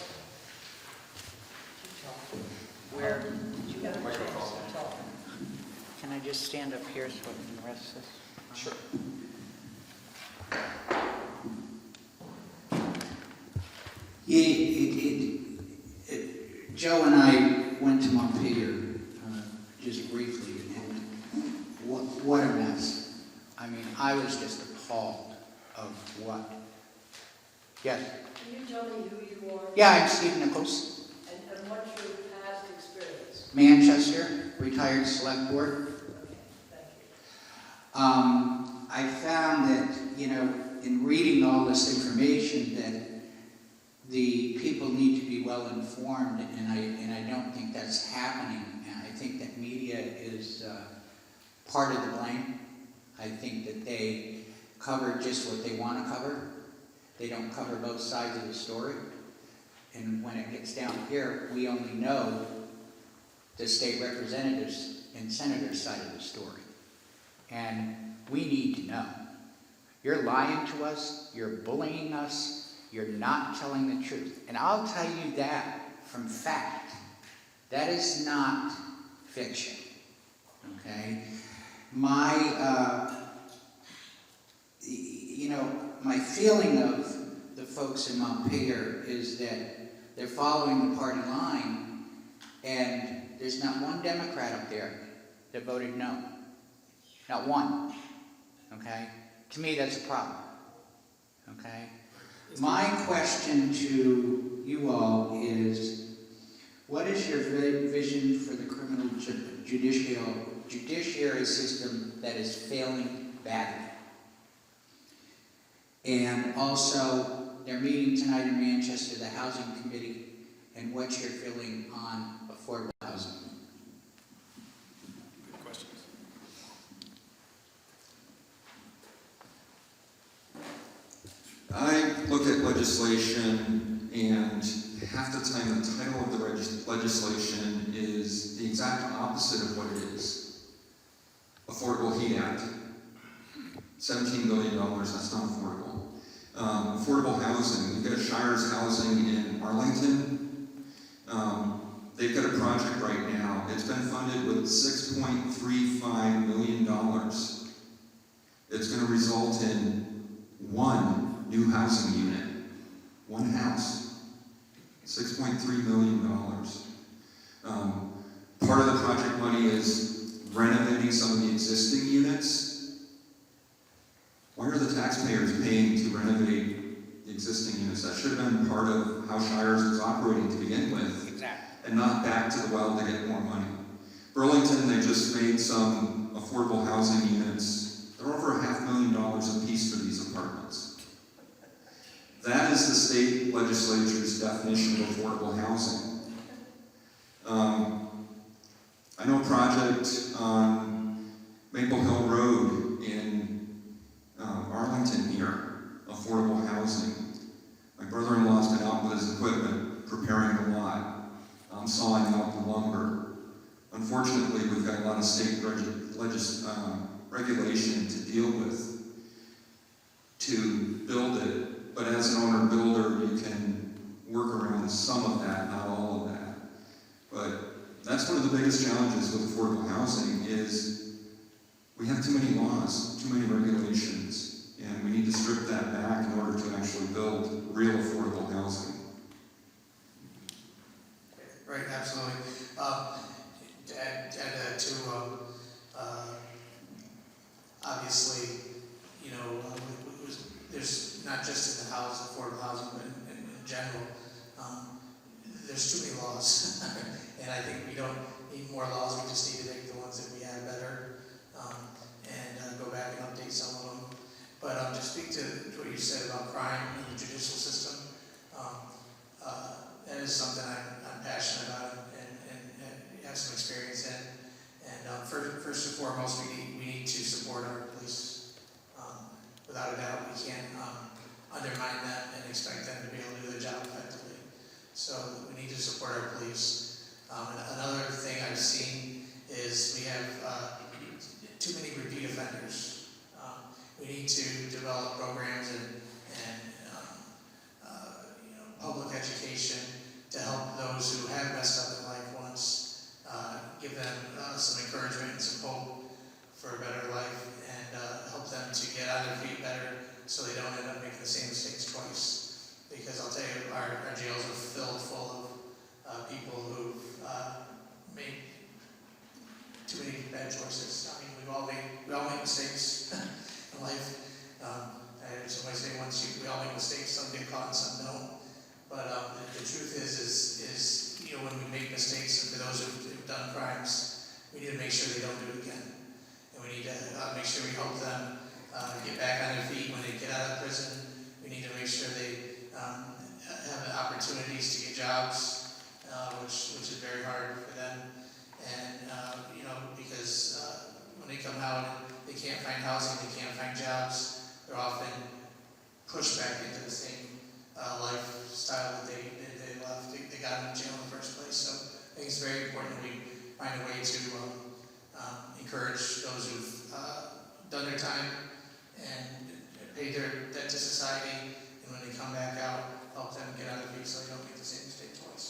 Where did you get a chance to talk? Can I just stand up here so I can rest this? Sure. Joe and I went to Montpelier just briefly, and what a mess. I mean, I was just appalled of what. Yes? Can you tell me who you are? Yeah, I'm Steve Nichols. And what's your past experience? Manchester, retired select board. Okay, thank you. I found that, you know, in reading all this information, that the people need to be well informed, and I don't think that's happening. And I think that media is part of the blame. I think that they cover just what they want to cover. They don't cover both sides of the story. And when it gets down here, we only know the state representatives and senators' side of the story. And we need to know. You're lying to us, you're bullying us, you're not telling the truth. And I'll tell you that from fact. That is not fiction, okay? My feeling of the folks in Montpelier is that they're following the party line, and there's not one Democrat up there that voted no. Not one, okay? To me, that's a problem, okay? My question to you all is, what is your vision for the criminal judiciary system that is failing badly? And also, they're meeting tonight in Manchester, the Housing Committee, and what's your feeling on affordable housing? Good questions. I look at legislation, and half the time the title of the legislation is the exact opposite of what it is. Affordable Heat Act. $17 billion, that's not affordable. Affordable housing, you've got Shires Housing in Arlington. They've got a project right now. It's been funded with $6.35 million. It's going to result in one new new housing unit. One house, $6.3 million. Part of the project money is renovating some of the existing units. Why are the taxpayers paying to renovate the existing units? That should have been part of how Shires was operating to begin with. Exactly. And not back to the well to get more money. Burlington, they just made some affordable housing units. They're over $500,000 a piece for these apartments. That is the state legislature's definition of affordable housing. I know a project on Maple Hill Road in Arlington here, affordable housing. My brother-in-law's been out with his equipment, preparing the lot. I'm sawing out the lumber. Unfortunately, we've got a lot of state regulation to deal with to build it. But as an owner-builder, you can work around some of that, not all of that. But that's one of the biggest challenges with affordable housing is we have too many laws, too many regulations, and we need to strip that back in order to actually build real affordable housing. Right, absolutely. To add that too, obviously, you know, there's not just in the house, affordable housing, but in general, there's too many laws. And I think we don't need more laws, we just need to make the ones that we have better, and go back and update some of them. But to speak to what you said about crime in the judicial system, that is something I'm passionate about and have some experience in. And first and foremost, we need to support our police. Without a doubt, we can't undermine them and expect them to be able to do their job effectively. So we need to support our police. Another thing I've seen is we have too many repeat offenders. We need to develop programs and you know, public education to help those who have messed up in life once, give them some encouragement and some hope for a better life, and help them to get on their feet better so they don't end up making the same mistakes twice. Because I'll tell you, our jails are filled full of people who've made too many bad choices. I mean, we all make mistakes in life. I heard somebody say once, we all make mistakes, some get caught and some don't. But the truth is, you know, when we make mistakes, and for those who've done crimes, we need to make sure they don't do it again. And we need to make sure we help them get back on their feet when they get out of prison. We need to make sure they have the opportunities to get jobs, which is very hard for them. And, you know, because when they come out, they can't find housing, they can't find jobs, they're often pushed back into the same lifestyle that they left. They got in jail in the first place. So I think it's very important that we find a way to encourage those who've done their time and paid their debt to society, and when they come back out, help them get on their feet so they don't make the same mistake twice.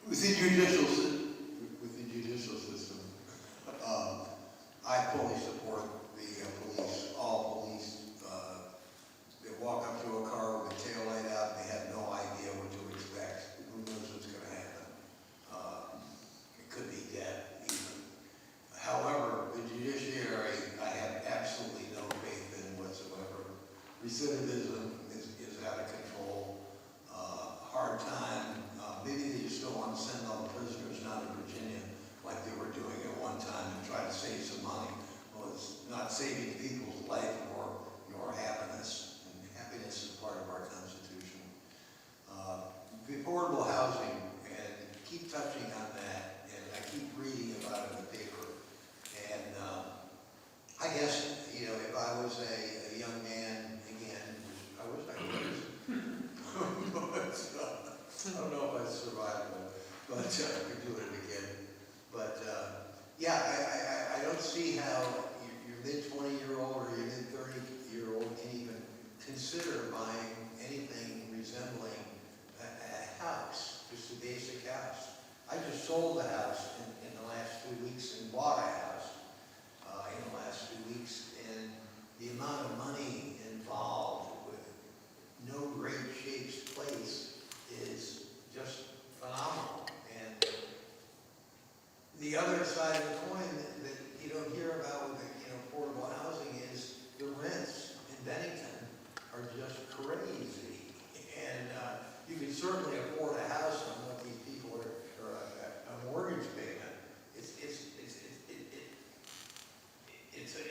With the judicial system, I fully support the police, all police. They walk up to a car with a tail light out, and they have no idea what to expect. Who knows what's going to happen? It could be death, even. However, the judiciary, I sold a house in the last 2 weeks and bought a house in the last 2 weeks, and the amount of money involved with no great shapes place is just phenomenal. And the other side of the coin that you don't hear about with the, affordable housing is the rents in Bennington are just crazy. And you can certainly afford a house on what these people are, or a mortgage payment.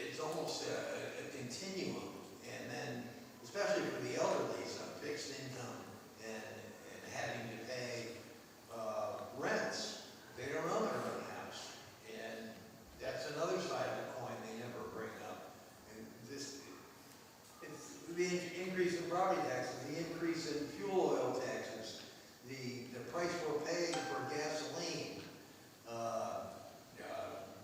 It's almost a continuum. And then, especially for the elderly, some fixed income and having to pay rents. They don't own their own house. And that's another side of the coin they never bring up. And it's the increase in property taxes, the increase in fuel oil taxes, the price we're paying for gasoline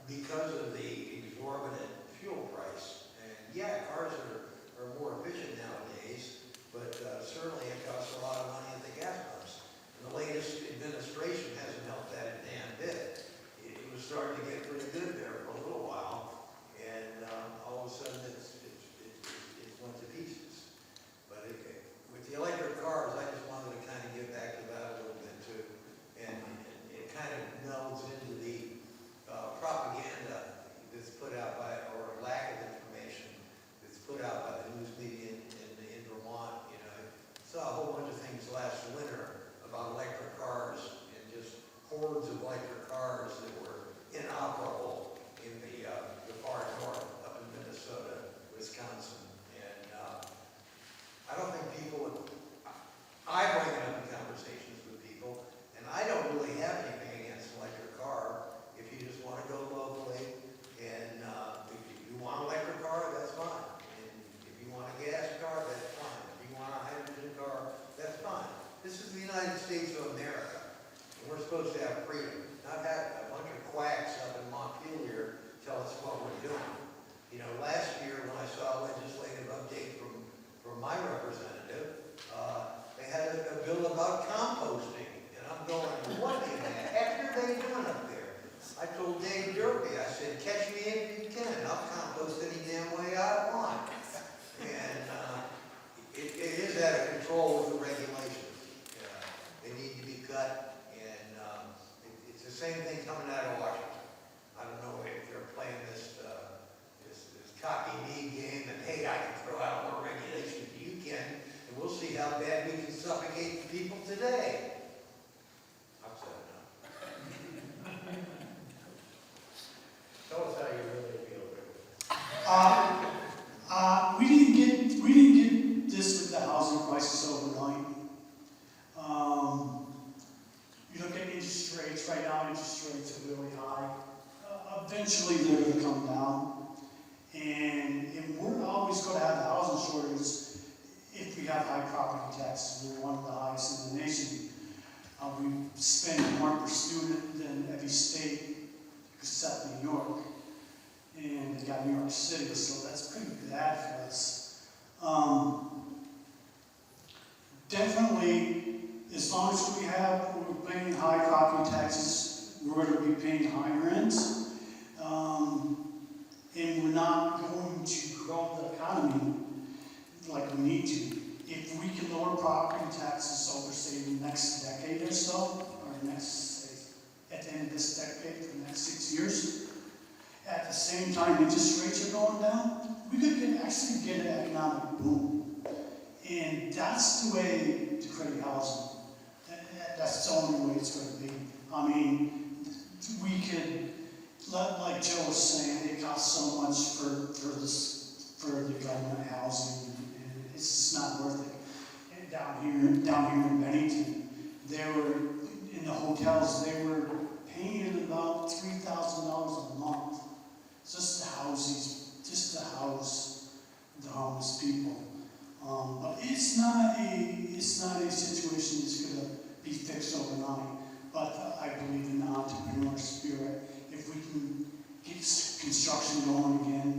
because of the exorbitant fuel price. And yeah, cars are more efficient nowadays, but certainly it costs a lot of money at the gas pumps. And the latest administration hasn't helped that a damn bit. It was starting to get pretty good there for a little while, and all of a sudden it went to pieces. But with the electric cars, I just wanted to kind of get back to that a little bit too. And it kind of melds into the propaganda that's put out by, or lack of information that's put out by the news media in Vermont. I saw a whole bunch of things last winter about electric cars and just hordes of electric cars that were inoperable in the far north, up in Minnesota, Wisconsin. And I don't think I bring it up in conversations with people, and I don't really have anything against an electric car if you just want to go locally. And if you want an electric car, that's fine. And if you want a gas car, that's fine. If you want a hydrogen car, that's fine. This is the United States of America, and we're supposed to have freedom, not have a bunch of quacks up in Montpelier tell us what we're doing. Last year when I saw a legislative update from my representative, they had a bill about composting, and I'm going, what in the heck are they doing up there? I told Dave Durkee, I said, catch me if you can, I'll compost any damn way I want. And it is out of control with the regulations. They need to be cut, and it's the same thing coming out of Washington. I don't know if they're playing this cocky me game, and hey, I can throw out more regulations than you can, and we'll see how bad we can suffocate the people today. I've said enough. Tell us how you really feel, Rick. We didn't get this with the housing crisis overnight. You look at interest rates, right now interest rates are really high. Eventually they're going to come down. And we're always going to have the housing shortage if we have high property taxes. We're one of the highest in the nation. We spend more per student than every state except New York. And they got New York City, so that's pretty bad for us. Definitely, as long as we're paying high property taxes, we're going to be paying high rents. And we're not going to grow the economy like we need to. If we can lower property taxes over, say, the next decade or so, or at the end of this decade, for the next 6 years, at the same time interest rates are going down, we could actually get an economic boom. And that's the way to create housing. That's the only way it's going to be. I mean, we could, like Joe was saying, it costs so much for the government housing, and it's just not worth it. And down here in Bennington, they were in the hotels. They were paying about $3,000 a month just to house the homeless people. But it's not a situation that's going to be fixed overnight. But I believe in the entrepreneur spirit. If we can get construction going again,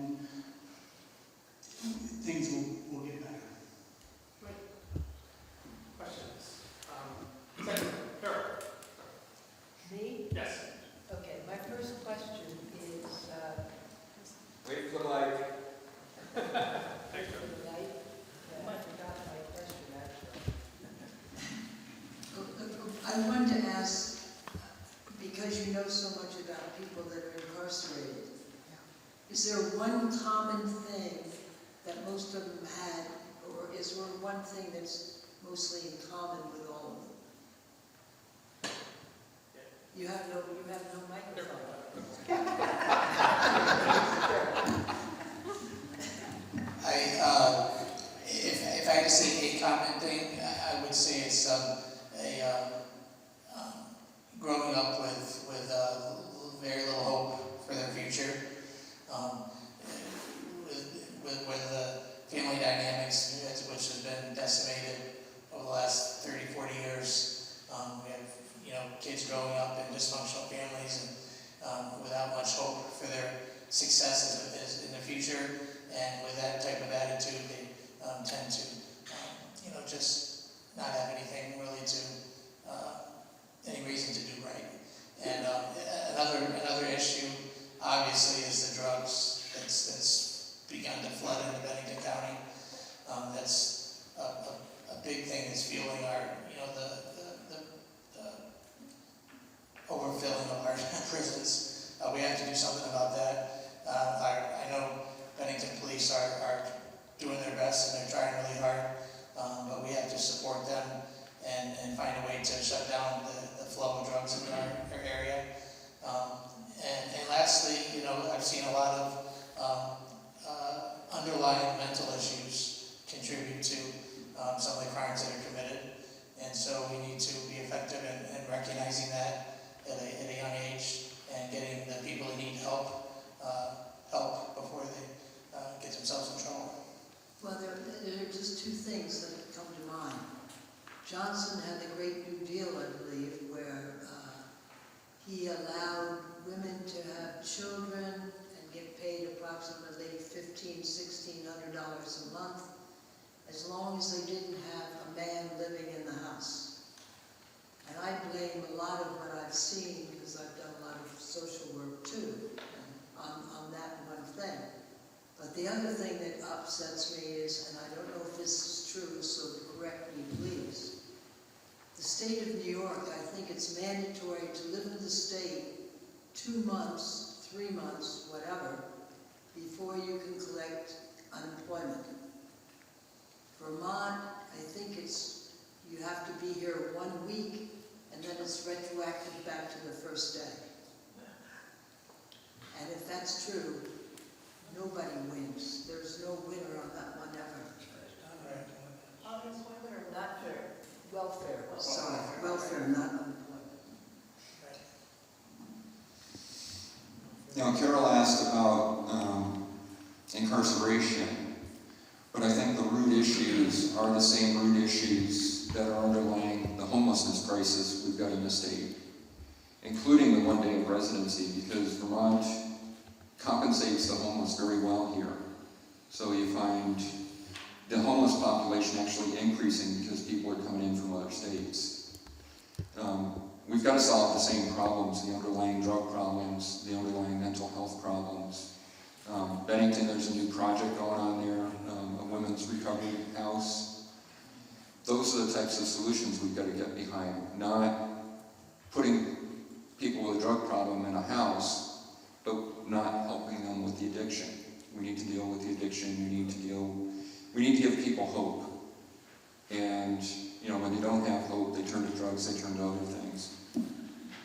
things will get better. Questions? Second, Carol. Me? because you know so much about people that are incarcerated, is there one common thing that most of them had, or is there one thing that's mostly in common with all of them? You have no microphone. If I had to say a common thing, I would say it's growing up with very little hope for their future. With the family dynamics, which has been decimated over the last 30, 40 years. We have, kids growing up in dysfunctional families and without much hope for their success in the future. And with that type of attitude, they tend to, just not have anything really any reason to do right. And another issue, obviously, is the drugs that's begun to flood into Bennington County. That's a big thing that's fueling our, the overfilling of our prisons. We have to do something about that. I know Bennington police are doing their best and they're trying really hard, but we have to support them and find a way to shut down the flow of drugs in our area. And lastly, I've seen a lot of underlying mental issues contribute to some of the crimes that are committed. And so we need to be effective in recognizing that at a young age and getting the people who need help before they get themselves in trouble. Well, there are just two things that come to mind. Johnson had the Great New Deal, I believe, where he allowed women to have children and get paid approximately $1,500, $1,600 a month, as long as they didn't have a man living in the house. And I blame a lot of what I've seen, because I've done a lot of social work too, on that one thing. But the other thing that upsets me is, and I don't know if this is true, so correct me please, the state of New York, I think it's mandatory to live in the state 2 months, 3 months, whatever, before you can collect unemployment. Vermont, I think you have to be here 1 week, and then it's retroactive back to the first day. And if that's true, nobody wins. There's no winner on that one ever. Unemployment or not fair? Welfare. Sorry, welfare, not unemployment. Now, Carol asked about incarceration, but I think the root issues are the same root issues that are underlying the homelessness crisis we've got in the state, including the 1 day of residency, because Vermont compensates the homeless very well here. So you find the homeless population actually increasing because people are coming in from other states. We've got to solve the same problems, the underlying drug problems, the underlying mental health problems. Bennington, there's a new project going on there, a women's recovery house. Those are the types of solutions we've got to get behind, not putting people with a drug problem in a house, but not helping them with the addiction. We need to deal with the addiction, we need to give people hope. And, when they don't have hope, they turn to drugs, they turn to other things.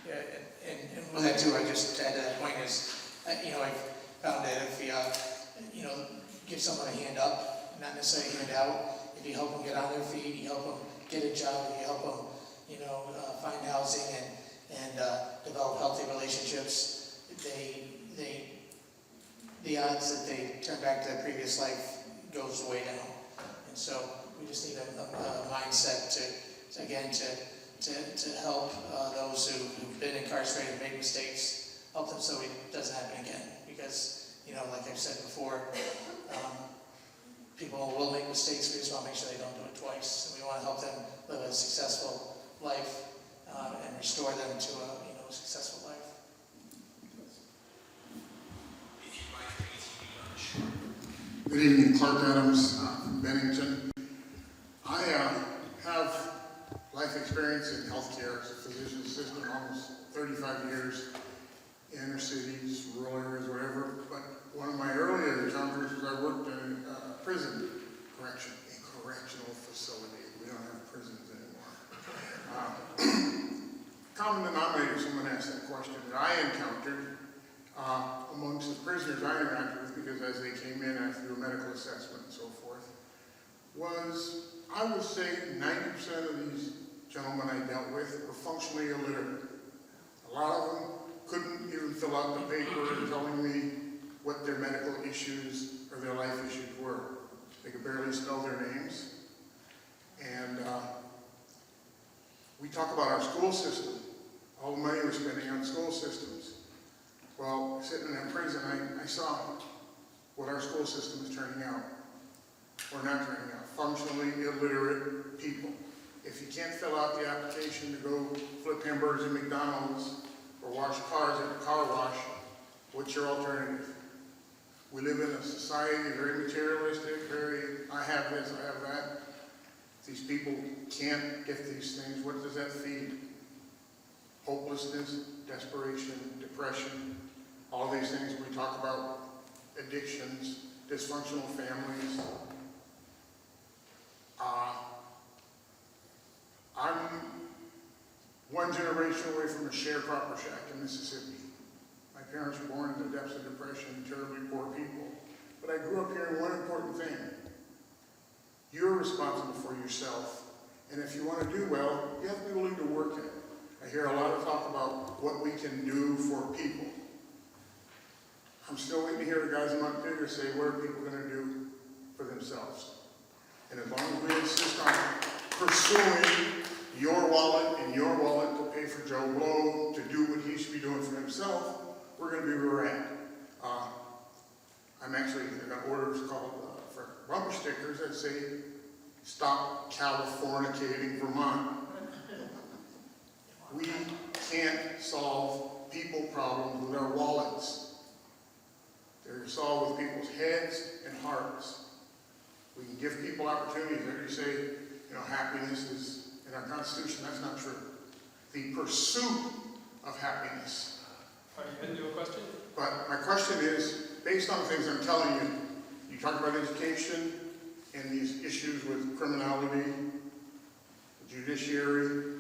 Yeah, and with that too, I just add to that point is, I found that if you, give someone a hand up, not necessarily a hand out, if you help them get on their feet, you help them get a job, you help them, find housing and develop healthy relationships, the odds that they turn back to their previous life goes way down. And so we just need a mindset to help those who've been incarcerated, made mistakes, help them so it doesn't happen again. Because, like I've said before, people will make mistakes, we just want to make sure they don't do it twice. And we want to help them live a successful life and restore them to a successful life. Good evening, Clark Adams from Bennington. I have life experience in healthcare as a physician assistant, almost 35 years. years, inner cities, rural areas, whatever. But one of my earlier encounters was I worked in a correctional facility. We don't have prisons anymore. Common denominator, someone asked that question, that I encountered amongst the prisoners I interacted with, because as they came in, I had to do a medical assessment and so forth, was, I would say 90% of these gentlemen I dealt with were functionally illiterate. A lot of them couldn't even fill out the paper telling me what their medical issues or their life issues were. They could barely spell their names. And we talk about our school system, all the money we're spending on school systems. Well, sitting in that prison, I saw what our school system is turning out, or not turning out, functionally illiterate people. If you can't fill out the application to go flip hamburgers at McDonald's or wash cars at the car wash, what's your alternative? We live in a society very materialistic, I have this, I have that. These people can't get these things. What does that feed? Hopelessness, desperation, depression, all these things we talk about, addictions, dysfunctional families. I'm one generation away from a sharecropper shack in Mississippi. My parents were born in the depths of depression, terribly poor people. But I grew up hearing one important thing. You're responsible for yourself. And if you want to do well, you have to be willing to work at it. I hear a lot of talk about what we can do for people. I'm still waiting to hear the guys in Montpelier say, what are people going to do for themselves? And as long as we insist on pursuing your wallet and your wallet to pay for Joe Blow, to do what he should be doing for himself, we're going to be where we're at. I'm actually, I got orders called for bumper stickers that say, stop Californicating Vermont. We can't solve people problems with our wallets. They're solved with people's heads and hearts. We can give people opportunities. Like you say, happiness is in our Constitution. That's not true. The pursuit of happiness. Are you heading to a question? But my question is, based on the things I'm telling you, you talk about education and these issues with criminality, the judiciary.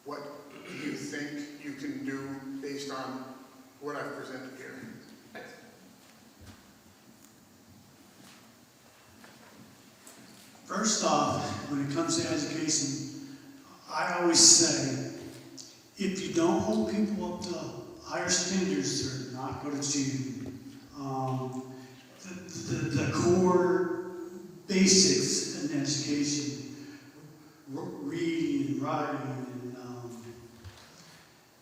What do you think you can do based on what I've presented here? Thanks. First off, when it comes to education, I always say, if you don't hold people up to higher standards, they're not going to achieve. The core basics in education, reading and writing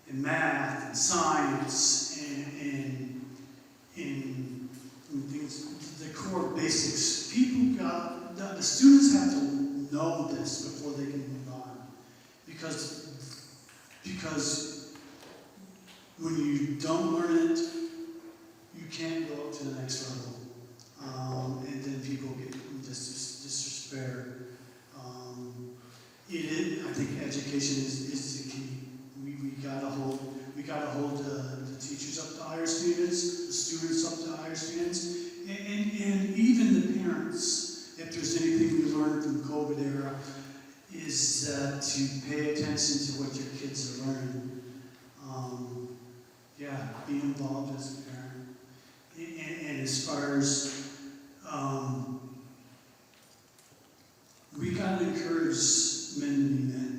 and math and science and things, the core basics, the students have to know this before they can move on. Because when you don't learn it, you can't go up to the next level. And then people get despair. I think education is the key. We gotta hold the teachers up to higher standards, the students up to higher standards, and even the parents. If there's anything we learned from COVID era, is to pay attention to what your kids are learning. Be involved as a parent. And as far as we gotta encourage men to be men.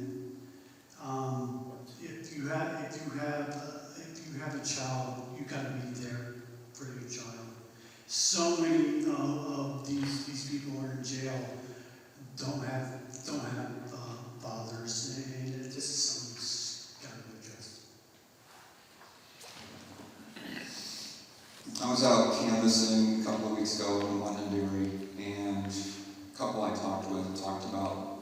If you have a child, you gotta be there for your child. So many of these people are in jail, don't have fathers, and it just something's gotta be addressed. I was out canvassing a couple of weeks ago in Londonderry, and a couple I talked with talked about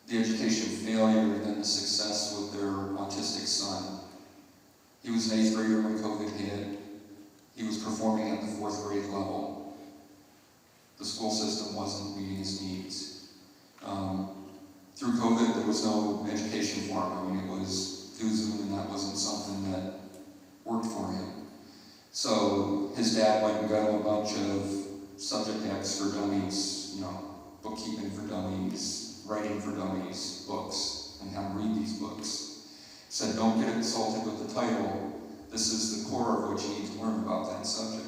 the education failure and then the success with their autistic son. He was an 8th grader when COVID hit. He was performing at the 4th grade level. The school system wasn't meeting his needs. Through COVID, there was no education for him. I mean, it was through Zoom and that wasn't something that worked for him. So his dad went and got him a bunch of subject acts for dummies, you know, bookkeeping for dummies, writing for dummies, books, and how to read these books. Said, don't get insulted with the title. This is the core of what you need to learn about that subject.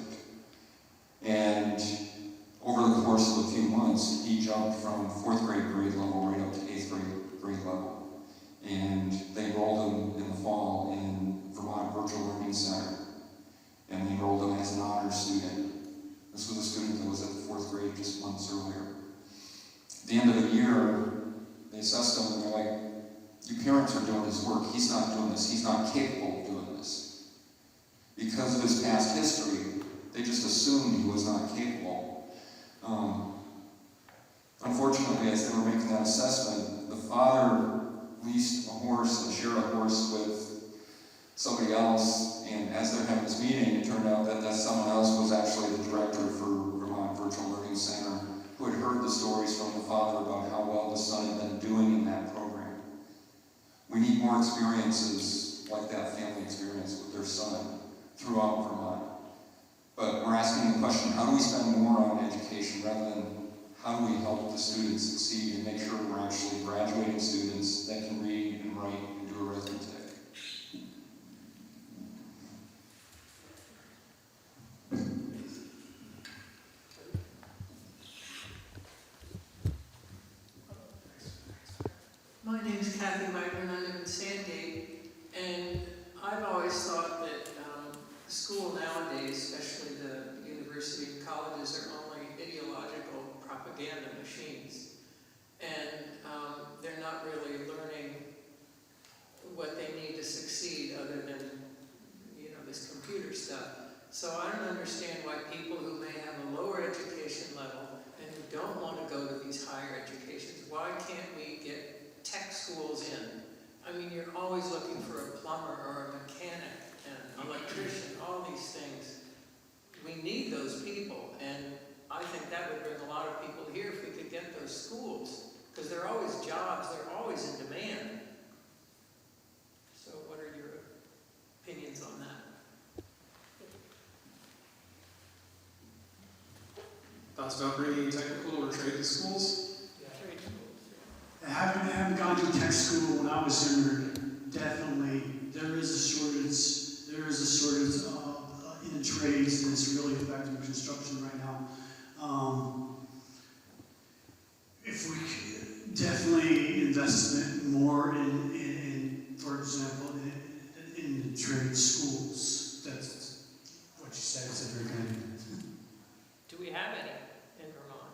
And over the course of a few months, he jumped from 4th grade level right up to 8th grade level. And they enrolled him in the fall in Vermont Virtual Learning Center. And they enrolled him as an honor student. This was a student that was at the 4th grade just months earlier. At the end of the year, they assessed him and they're like, you parents are doing this work, he's not doing this, he's not capable of doing this. Because of his past history, they just assumed he was not capable. Unfortunately, as they were making that assessment, the father leased a horse and shared a horse with somebody else, and as they're having this meeting, it turned out that someone else was actually the director for Vermont Virtual Learning Center, who had heard the stories from the father about how well the son had been doing in that program. We need more experiences like that family experience with their son throughout Vermont. But we're asking the question, how do we spend more on education rather than how do we help the students succeed and make sure we're actually graduating students that can read and write and do arithmetic? My name is Kathy Meitner, and I live in Sandgate, and I've always thought that school nowadays, especially the university and colleges, are only ideological propaganda machines, and they're not really learning what they need to succeed other than, you know, this computer stuff. So I don't understand why people who may have a lower education level and who don't want to go to these higher educations, why can't we get tech schools in? I mean, you're always looking for a plumber or a mechanic and electrician, all these things. We need those people, and I think that would bring a lot of people here if we could get those schools, because there are always jobs, they're always in demand. So what are your opinions on that? Thoughts about bringing technical or trade to schools? I haven't gone to tech school when I was younger. Definitely, there is a shortage. There is a shortage in the trades, and it's really affecting construction right now. If we could definitely invest more in for example, in the trade schools. That's what you said. It's a very good. Do we have any in Vermont?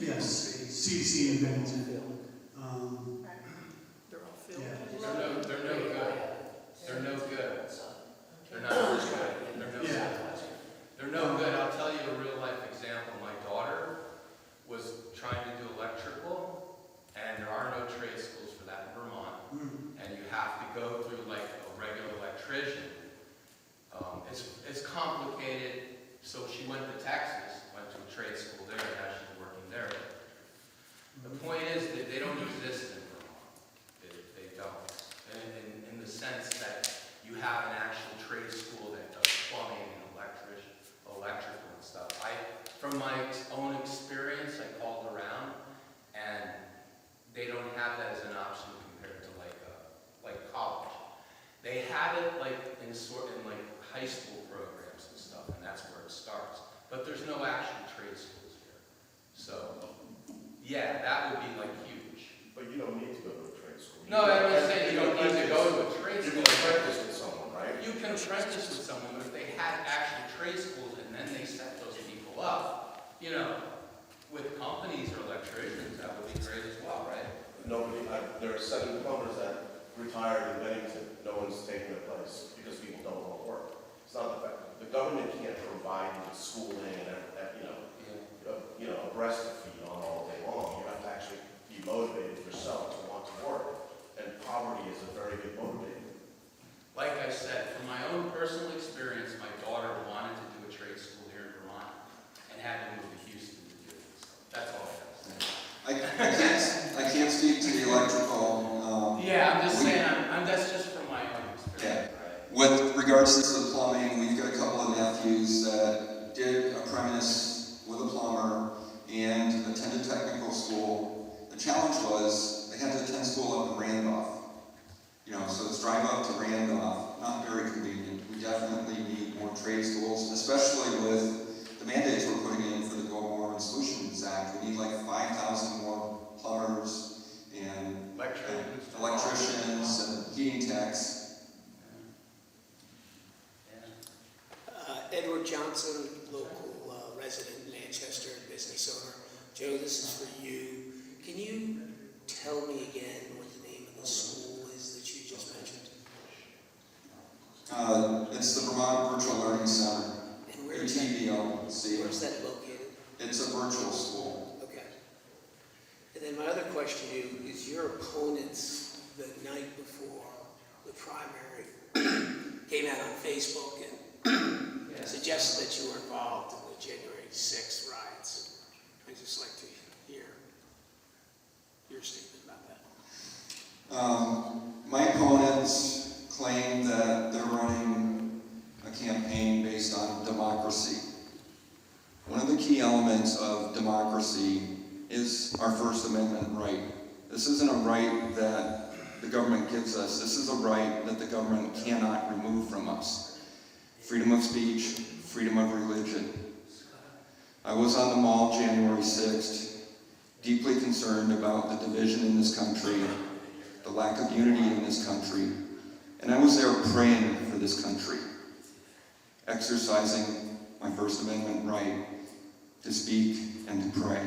Yes, CC in Bennington. They're all filled. Yeah. They're no good. They're no good. They're not very good. They're no good. They're no good. I'll tell you a real life example. My daughter was trying to do electrical, and there are no trade schools for that in Vermont. And you have to go through like a regular electrician. It's complicated. So she went to Texas, went to a trade school there, and now she's working there. The point is that they don't exist in Vermont. They don't. In the sense that you have an actual trade school that does plumbing and electrical and stuff. From my own experience, I called around, and they don't have that as an option compared to like college. They have it like in like high school programs and stuff, and that's where it starts. But there's no actual trade schools here. So, yeah, that would be like huge. But you don't need to go to a trade school. No, I'm not saying you don't need to go to a trade You school. can apprentice with someone, right? You can apprentice with someone, but if they had actual trade schools and then they set those people up, you know, with companies or electricians, that would be great as well, right? There are 7 plumbers that retired in Bennington. No one's taking their place because people don't want to work. It's not the fact. The government can't provide you with schooling and a breast to feed on all day long. You have to actually be motivated yourself to want to work. And poverty is a very good motivator. Like I said, from my own personal experience, my daughter wanted to do a trade school here in Vermont and had to move to Houston to do it. So that's all I have to say. I can't speak to the electrical. Yeah, I'm just saying, that's just from my own experience. regards to the plumbing, we've got a couple of nephews that did apprentice with a plumber and attended technical school. The challenge was they had to attend school up in Randolph. You know, so it's drive up to Randolph, not very convenient. We definitely need more trade schools, especially with the mandates we're putting in for the Global Warming Solutions Act. We need like 5,000 more plumbers and electricians and heating techs. Edward Johnson, local resident, Manchester, business owner. Joe, this is for you. Can you tell me again what the name of the school is that you just mentioned? It's the Vermont Virtual Learning Center. And where's that located? It's a virtual school. Okay. And then my other question to you is your opponents the night before the primary came out on Facebook and suggested that you were involved in the January 6th riots. I'd just like to hear your statement about that. My opponents claim that they're running a campaign based on democracy. One of the key elements of democracy is our First Amendment right. This isn't a right that the government gives us. This is a right that the government cannot remove from us. Freedom of speech, freedom of religion. I was on the Mall January 6th, deeply concerned about the division in this country, the lack of unity in this country, and I was there praying for this country, exercising my First Amendment right to speak and to pray.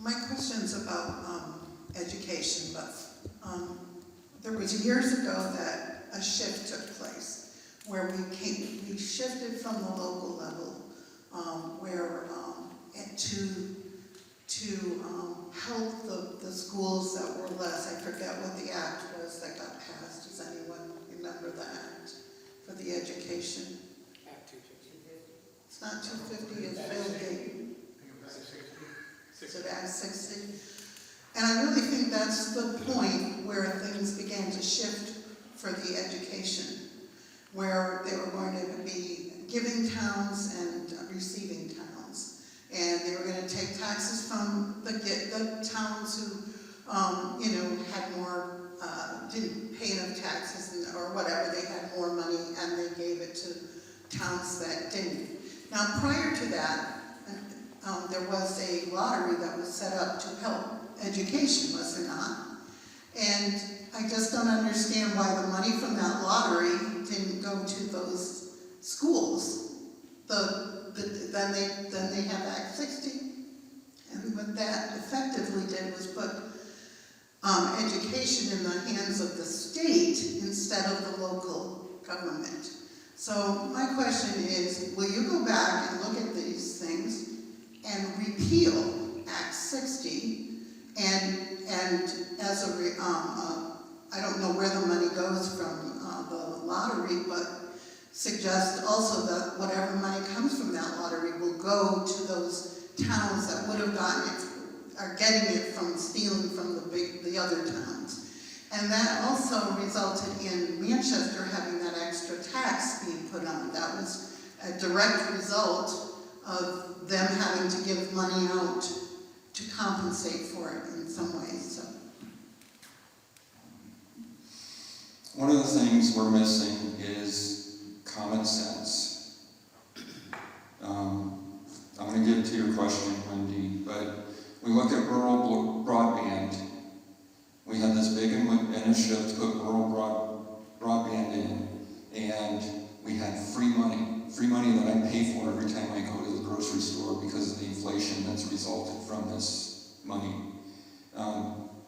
My question's about education, but there was years ago that a shift took place where we shifted from the local level to help the schools that were less. I forget what the act was that got passed. Does anyone remember the act for the education? Act 250. It's not 250, it's building. Is it Act 60? And I really think that's the point where things began to shift for the education, where they were going to be giving towns and receiving towns. And they were going to take taxes from the towns who, had more, didn't pay enough taxes or whatever. They had more money and they gave it to towns that didn't. Now, prior to that, there was a lottery that was set up to help education, was there not? And I just don't understand why the money from that lottery didn't go to those schools. Then they have Act 60, and what that effectively did was put education in the hands of the state instead of the local government. So my question is, will you go back and look at these things and repeal Act 60 and as a, I don't know where the money goes from the lottery, but suggest also that whatever money comes from that lottery will go to those towns that would have gotten it, are getting it from stealing from the other towns. And that also resulted in Manchester having that extra tax being put on. That was a direct result of them having to give money out to compensate for it in some ways. So. One of the things we're missing is common sense. I'm going to get to your question, Wendy, but we look at rural broadband. We had this big initiative to put rural broadband in, and we had free money that I pay for every time I go to the grocery store because of the inflation that's resulted from this money.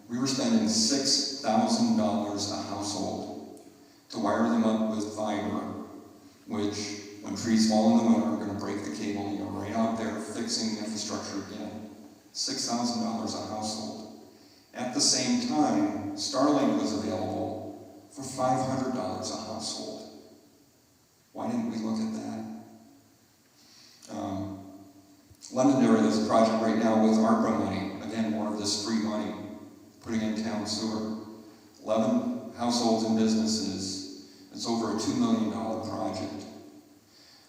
We were spending $6,000 a household to wire them up with fiber, which, when trees fall in the winter, are going to break the cable. You're right out there fixing the infrastructure again. $6,000 a household. At the same time, Starlink was available for $500 a household. Why didn't we look at that? Londonderry, there's a project right now with ARPA money. Again, more of this free money households and businesses. It's over a $2 million project.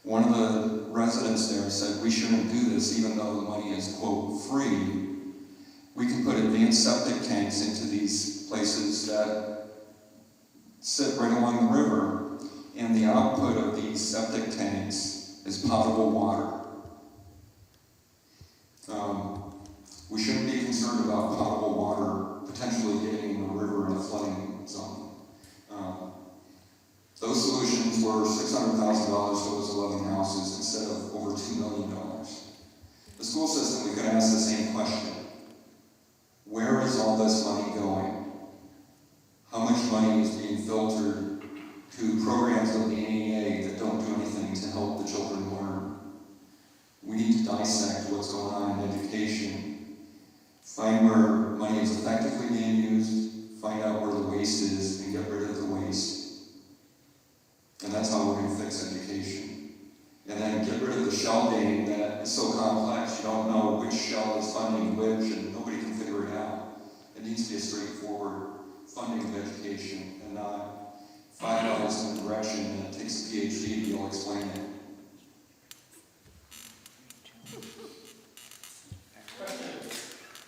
One of the residents there said we shouldn't do this even though the money is, quote, free. We can put advanced septic tanks into these places that sit right along the river, and the output of these septic tanks is potable water. We shouldn't be concerned about potable water potentially getting in the river in a flooding zone. Those solutions were $600,000 for those 11 houses instead of over $2 million. The school system, we could ask the same question. Where is all this money going? How much money is being filtered to programs of the NEA that don't do anything to help the children learn? We need to dissect what's going on in education, find where money is effectively being used, find out where the waste is, and get rid of the waste. And that's how we're going to fix education. And then get rid of the shell game that is so complex, you don't know which shell is funding which, and nobody can figure it out. It needs to be a straightforward funding of education, and not $5 in a direction that takes a PhD to be able to explain it.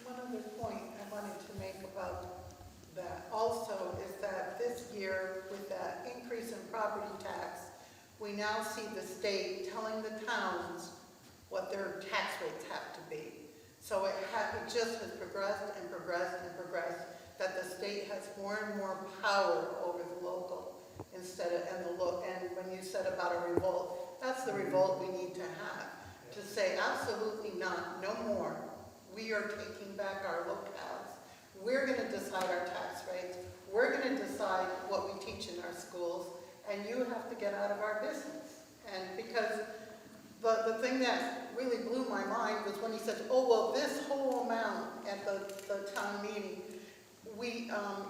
One other point I wanted to make about that also is that this year, with that increase in property tax, we now see the state telling the towns what their tax rates have to be. So it just has progressed and progressed and progressed, that the state has more and more power over the local instead of, and when you said about a revolt, that's the revolt we need to have. To say absolutely not, no more. We are taking back our locales. We're going to decide our tax rates. We're going to decide what we teach in our schools, and you have to get out of our business. And because the thing that really blew my mind was when he said, oh, well, this whole amount at the town meeting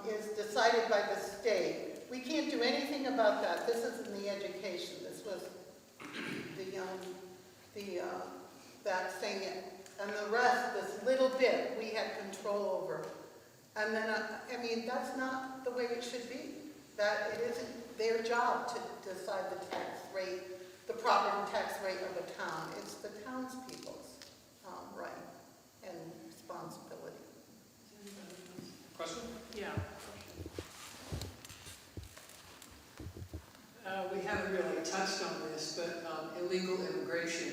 is decided by the state. We can't do anything about that. This isn't the education. This was that thing, and the rest, this little bit, we had control over. And then, I mean, that's not the way it should be. That it isn't their job to decide the tax rate, the property tax rate of a town. It's the townspeople's right and responsibility. Question? Yeah. We haven't really touched on this, but illegal immigration.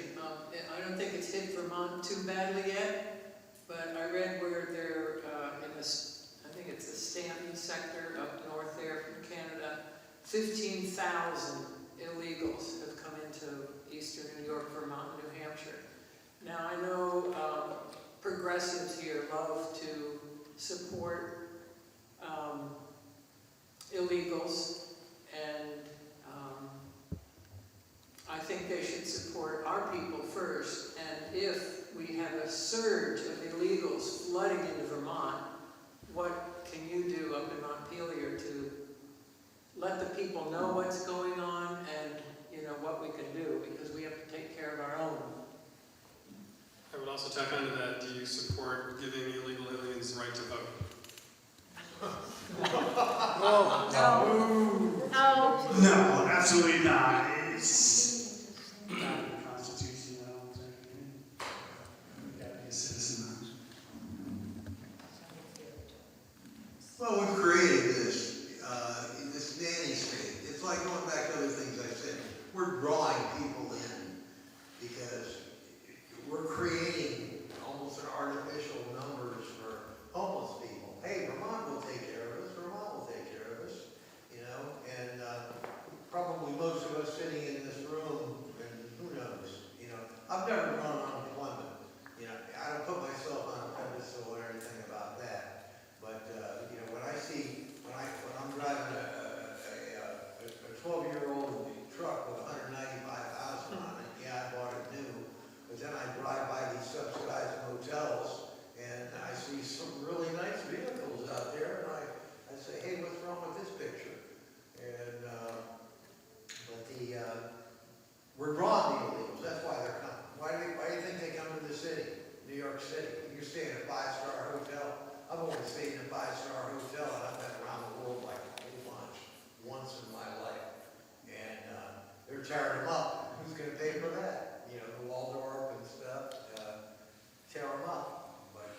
I don't think it's hit Vermont too badly yet, but I read where they're in this, I think it's the Stanton sector up north there from Canada, 15,000 illegals have come into eastern New York, Vermont, and New Hampshire. Now I know progressives here love to support illegals, and I think they should support our people first, and if we have a surge of illegals flooding into Vermont, what can you do up in Montpelier to let the people know what's going on and, you know, what we can do, because we have to take care of our own. I would also tack onto that, do you support giving illegal aliens the right to vote? No, absolutely not. It's not in the Constitution, I don't think. You gotta be a citizen. Well, we've created this nanny state. It's like going back to other things I said. We're drawing people in because we're creating almost an artificial numbers for homeless people. Hey, Vermont will take care of us. Vermont will take care of us. You know, and probably most of us sitting in this room, and who knows? You know, I've never run on unemployment. You know, I don't put myself on a pedestal or anything about that. But you know, when I tearing them up. Who's gonna pay for that? You know, the Waldorf and stuff, tear them up. But,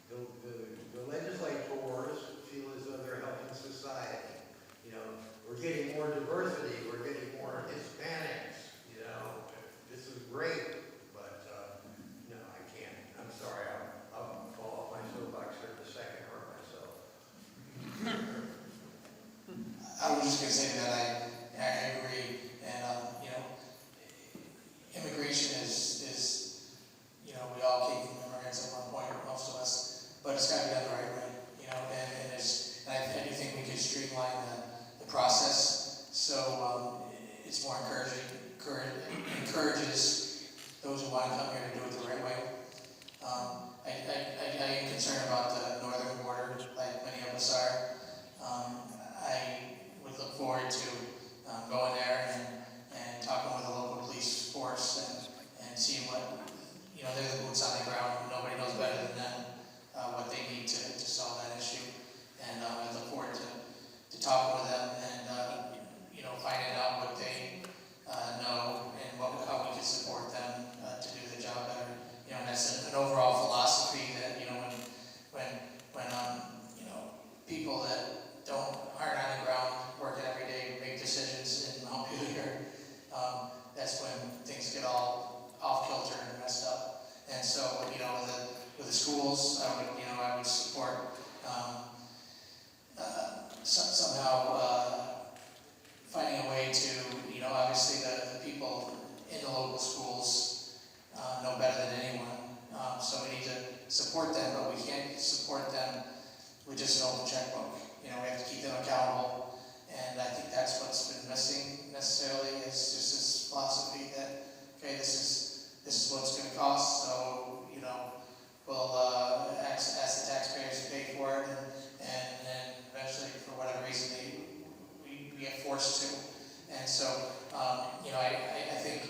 the legislators feel as though they're helping society. You know, we're getting more diversity, we're getting more Hispanics, you know, this is great, but, no, I can't, I'm sorry, I'll fall off my soapbox here in a second, hurt myself. I was just gonna say that I agree, and, you know, immigration is, you know, we all came from immigrants at one point, most of us, but it's gotta be done the right way, you know, and I do think we could streamline the process, so, it's more encourages those who want to come here to do it the right way. I am concerned about the northern border, like many of us are. I would look forward to going there and talking with the local police force and seeing what, you know, they're the boots on the ground. Nobody knows better than them what they need to solve that issue. And I look forward to talking with them and, you know, finding out what they know and how we can support them to do the job better. You know, and that's an overall philosophy that, you know, when you know, people that aren't on the ground working every day, make decisions in Montpelier, that's when things get all off kilter and messed up. And so, you know, with the schools, I would support somehow finding a way to, you know, obviously the people in the local schools know better than anyone. So we need to support them, but we can't support them with just an open checkbook. You know, we have to keep them accountable. And I think that's what's been missing necessarily, is just this philosophy that, okay, this is what it's going to cost, so, you know, we'll ask the taxpayers to pay for it, and then eventually, for whatever reason, we get forced to. And so, you know, I think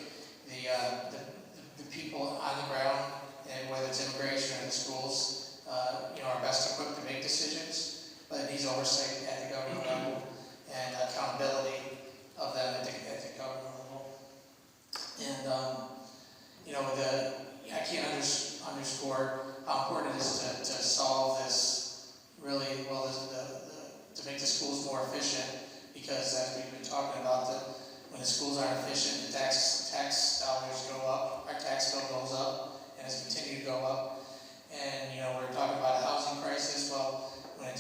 the people on the ground, and whether it's immigration or the schools, you know, are best equipped to make decisions, but it needs oversight at the government level and accountability of them at the government level. And, you know, I can't underscore how important it is to solve this really well, to make the schools more efficient, because as we've been talking about, when the schools aren't efficient, the tax dollars go up, our tax bill goes up, and it's continued to go up. And, you know, we're talking about a housing crisis. Well, when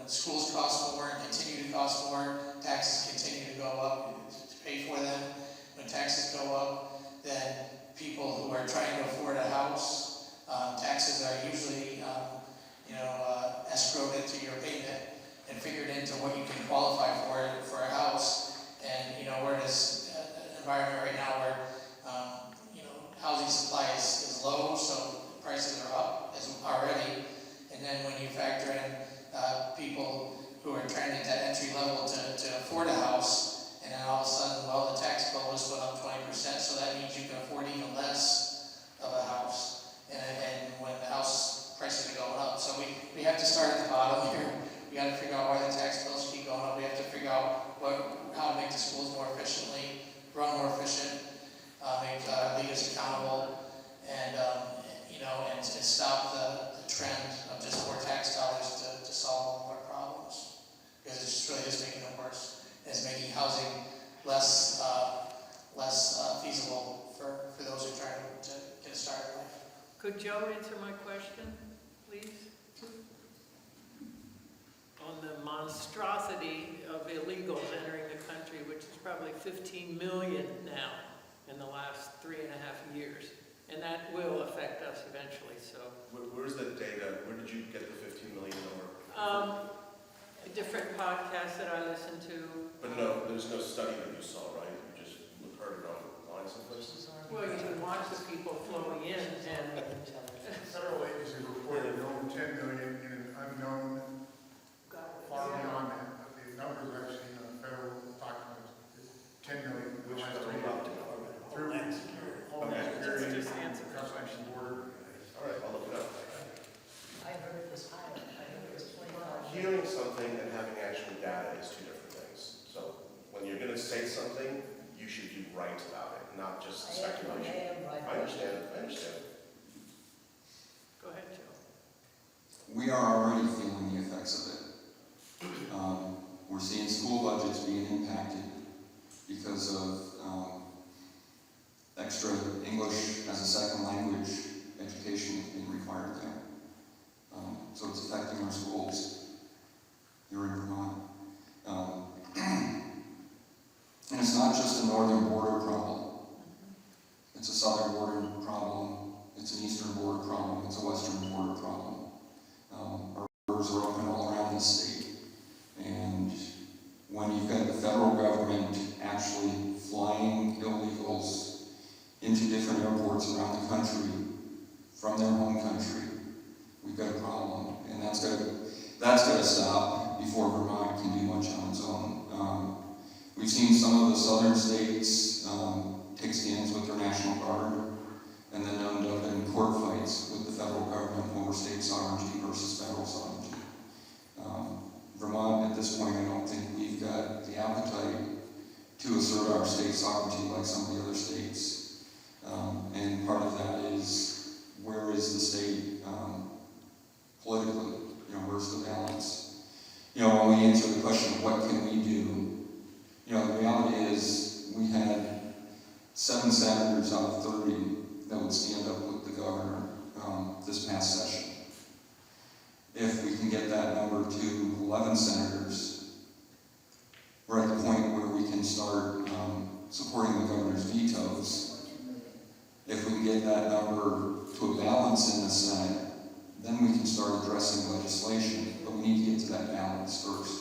schools cost more and continue to cost more, taxes continue to go up to pay for them. When taxes go up, then people who are trying to afford a house, taxes are usually, you know, escrowed into your payment and figured into what you can qualify for a house. And, you know, we're in this environment right now where, you know, housing supply is low, so prices are up already. And then when you factor in people who are trying to get that entry level to afford a house, and then all of a sudden, well, the tax bill was put up 20%, so that means you can afford even less of a house. And when the house prices are going up, so we have to start at the bottom here. We got to figure out why the tax bills keep going up. We have to figure out how to make the schools more efficiently, run more efficient, make leaders accountable, and you know, and stop the trend of just more tax dollars to solve all of our problems, because it's just really just making it worse. It's making housing less feasible for those who are trying to get a start in life. Could Joe answer my question, please? On the monstrosity of illegals entering the country, which is probably 15 million now in the last 3.5 years. And that will affect us eventually, so. Where's the data? Where did you get the 15 million number? A different podcast that I listen to. But no, there's no study that you saw, right? You just heard it online some places? Well, you can watch the people flowing in, and Federal agencies reported over 10 million in unknown, far beyond that. The numbers I've seen on federal documents is 10 million, which has to be up through Homeland Security, Customs and Border. All right, I'll look it up. I heard it was higher, I heard it was 25. Hearing something and having actual data is two different things. So when you're gonna say something, you should do right about it, not just I speculation. am right. I understand, I understand. Go ahead, Joe. We are already feeling the effects of it. We're seeing school budgets being impacted because of extra English as a second language education is being required there. So it's affecting our schools here in Vermont. And it's not just a northern border problem. It's a southern border problem. It's an eastern border problem. It's a western border problem. Our borders are open all around the state. And when you've got the federal government actually flying illegals into different airports around the country from their home country, we've got a problem. And that's got to stop before Vermont can do much on its own. We've seen some of the southern states take stands with their National Guard and then end up in court fights with the federal government over state sovereignty versus federal sovereignty. Vermont, at this point, I don't think we've got the appetite to assert our state sovereignty like some of the other states. And part of that is, where is the state politically? Where's the balance? When we answer the question of what can we do, the reality is we had 7 senators out of 30 that would stand up with the governor this past session. If we can get that number to 11 senators, we're at the point where we can start supporting the governor's vetoes. If we can get that number to a balance in the Senate, then we can start addressing legislation, but we need to get to that balance first.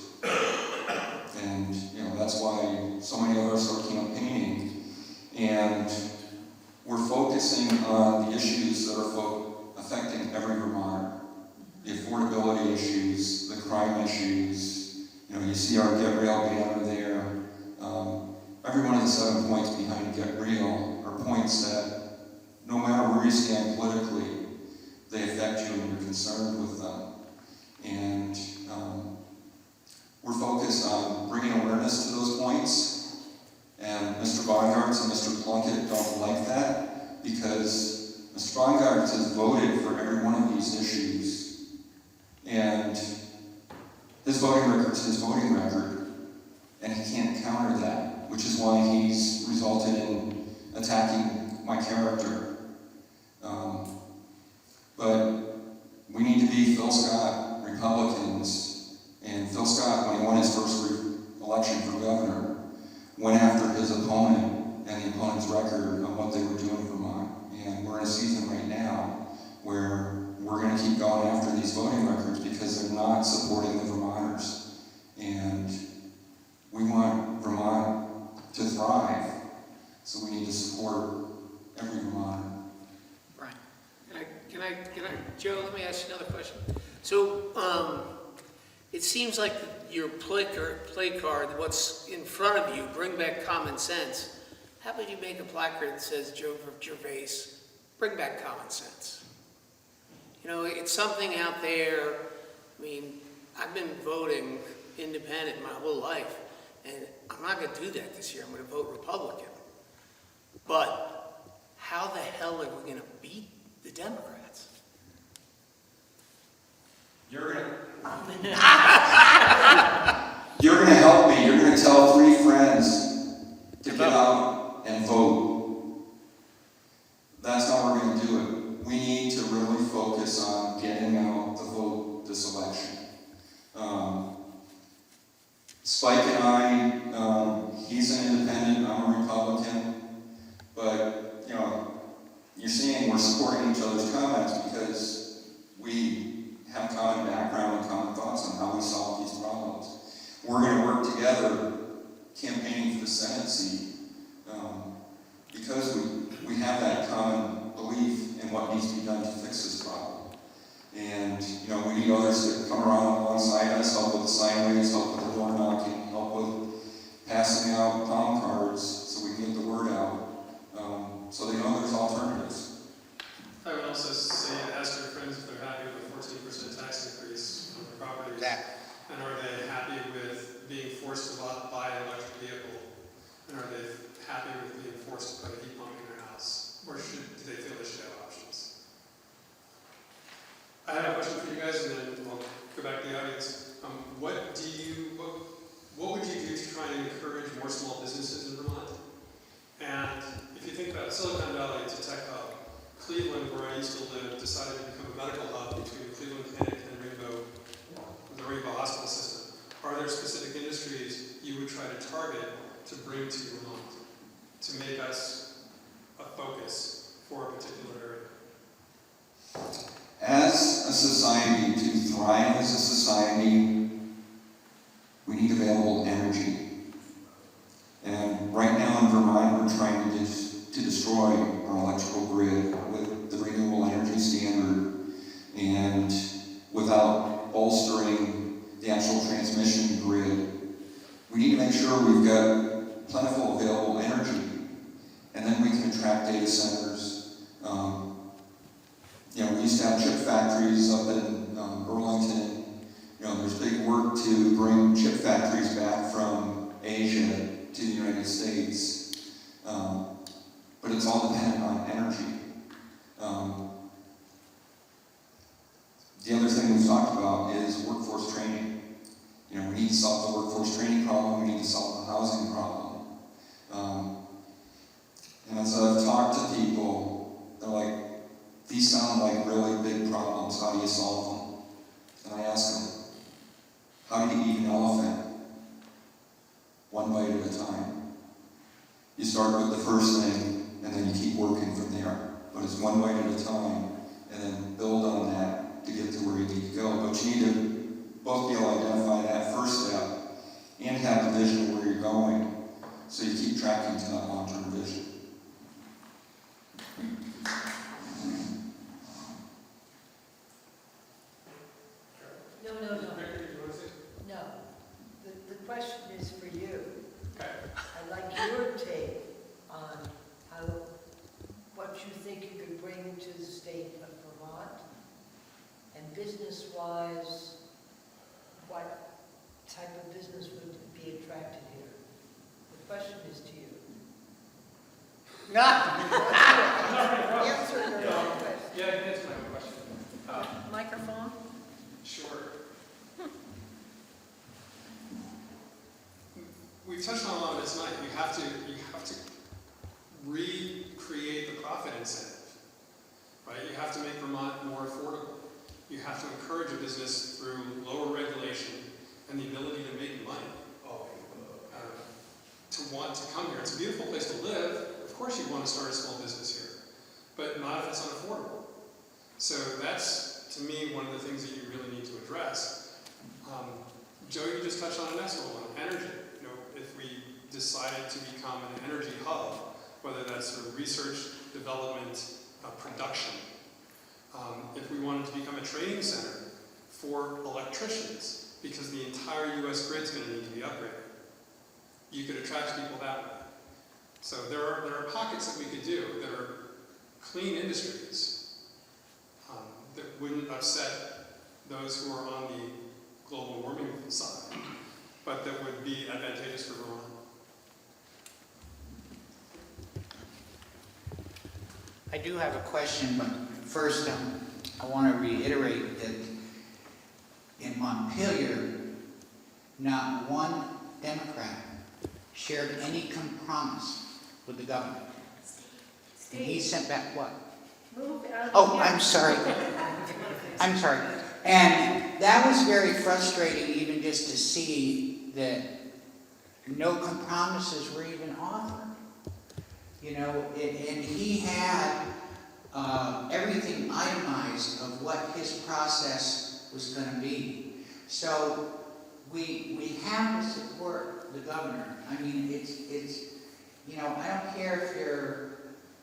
And, that's why so many of us are campaigning, and we're focusing on the issues that are affecting every Vermonter. The affordability issues, the crime issues. You see our Get Real banner there. Every one of the 7 points behind Get Real are points that, no matter where you stand politically, they affect you and you're concerned with them. And we're focused on bringing awareness to those points. And Mr. Bongartz and Mr. Plunkett don't like that, because Mr. Bongartz has voted for every one of these issues. And his voting record's his voting record, and he can't counter that, which is why he's resulted in attacking my character. But we need to be Phil Scott Republicans, and Phil Scott, when he won his first election for governor, went after his opponent and the opponent's record on what they were doing in Vermont. And we're in a season right now where we're going to keep going after these voting records because they're not supporting the Vermonters. And we want Vermont to thrive, so we need to support every Vermonter. Right. Can I, Joe, let me ask you another question. So, it seems like your play card, what's in front of you, bring back common sense. How about you make a placard that says, Joe Gervais, bring back common sense? It's something out there. I've been voting independent my whole life, and I'm not going to do that this year. I'm going to vote Republican. But how the hell are we going to beat the Democrats? You're going to help me. You're going to tell 3 friends to get out and vote. That's how we're going to do it. We need to really focus on getting out the vote this election. Spike and I, he's an independent, I'm a Republican, but, you're seeing we're supporting each other's comments because we have common background and common thoughts on how we solve these problems. We're going to work together campaigning for the Senate seat because we have that common belief in what needs to be done to fix this problem. And, we need others to come around alongside us, help with the sign raise, help with the door knocking, help with passing out palm cards so we can get the word out, so they know there's alternatives. I would also say, ask your friends if they're happy with a 14% tax increase on their properties. And are they happy with being forced to buy an electric vehicle And are they happy with being forced to put a heat pump in their house? Or do they feel they should have options? I have a question for you guys, and then I'll go back to the audience. What would you do to try and encourage more small businesses in Vermont? And if you think about Silicon Valley to tech hub, Cleveland, where I used to live, decided to become a medical hub between the Cleveland Clinic and the Rainbow Hospital System. Are there specific industries you would try to target to bring to Vermont, to make us a focus for a particular area? As a society, to thrive as a society, we need available energy. And right now in Vermont, we're trying to destroy our electrical grid with the renewable energy standard and without bolstering the actual transmission grid. We need to make sure we've got plentiful available energy, and then we can attract data centers. We used to have chip factories up in Burlington. There's big work to bring chip factories back from Asia to the United States. But it's all dependent on energy. The other thing we've talked about is workforce training. We need to solve the workforce training problem, we need to solve the housing problem. And as I've talked to people, they're like, these sound like really big problems, how do you solve them? And I ask them, how do you eat an elephant? One bite at a time. You start with the first thing, and then you keep working from there. But it's one bite at a time, and then build on that to get to where you need to go. But you need to both be able to identify that first step and have a vision of where you're going, so you keep tracking to that long-term vision. No. No. The question is for you. Okay. I'd like your take on what you think you could bring to the state of Vermont, and business-wise, what type of business would be attracted here? The question is to you. Answer your own question. Yeah, I can answer my own question. Microphone? Sure. We've touched on a lot of it tonight. You have to recreate the profit incentive, right? You have to make Vermont more affordable. You have to encourage a business through lower regulation and the ability to make money. To want to come here. It's a beautiful place to live. Of course you'd want to start a small business here, but not if it's unaffordable. So that's, to me, one of the things that you really need to address. Joe, you just touched on an excellent one, energy. If we decided to become an energy hub, whether that's sort of research, development, production, if we wanted to become a training center for electricians, because the entire U.S. grid is going to need to be upgraded, you could attract people that way. So there are pockets that we could do that are clean industries that wouldn't upset those who are on the global warming side, but that would be advantageous for Vermont. I do have a question, but first I want to reiterate that in Montpelier, not one Democrat shared any compromise with the governor. And he sent back what? Oh, I'm sorry. I'm sorry. And that was very frustrating, even just to see that no compromises were even offered. And he had everything itemized of what his process was going to be. So we have to support the governor. I mean, it's I don't care if you're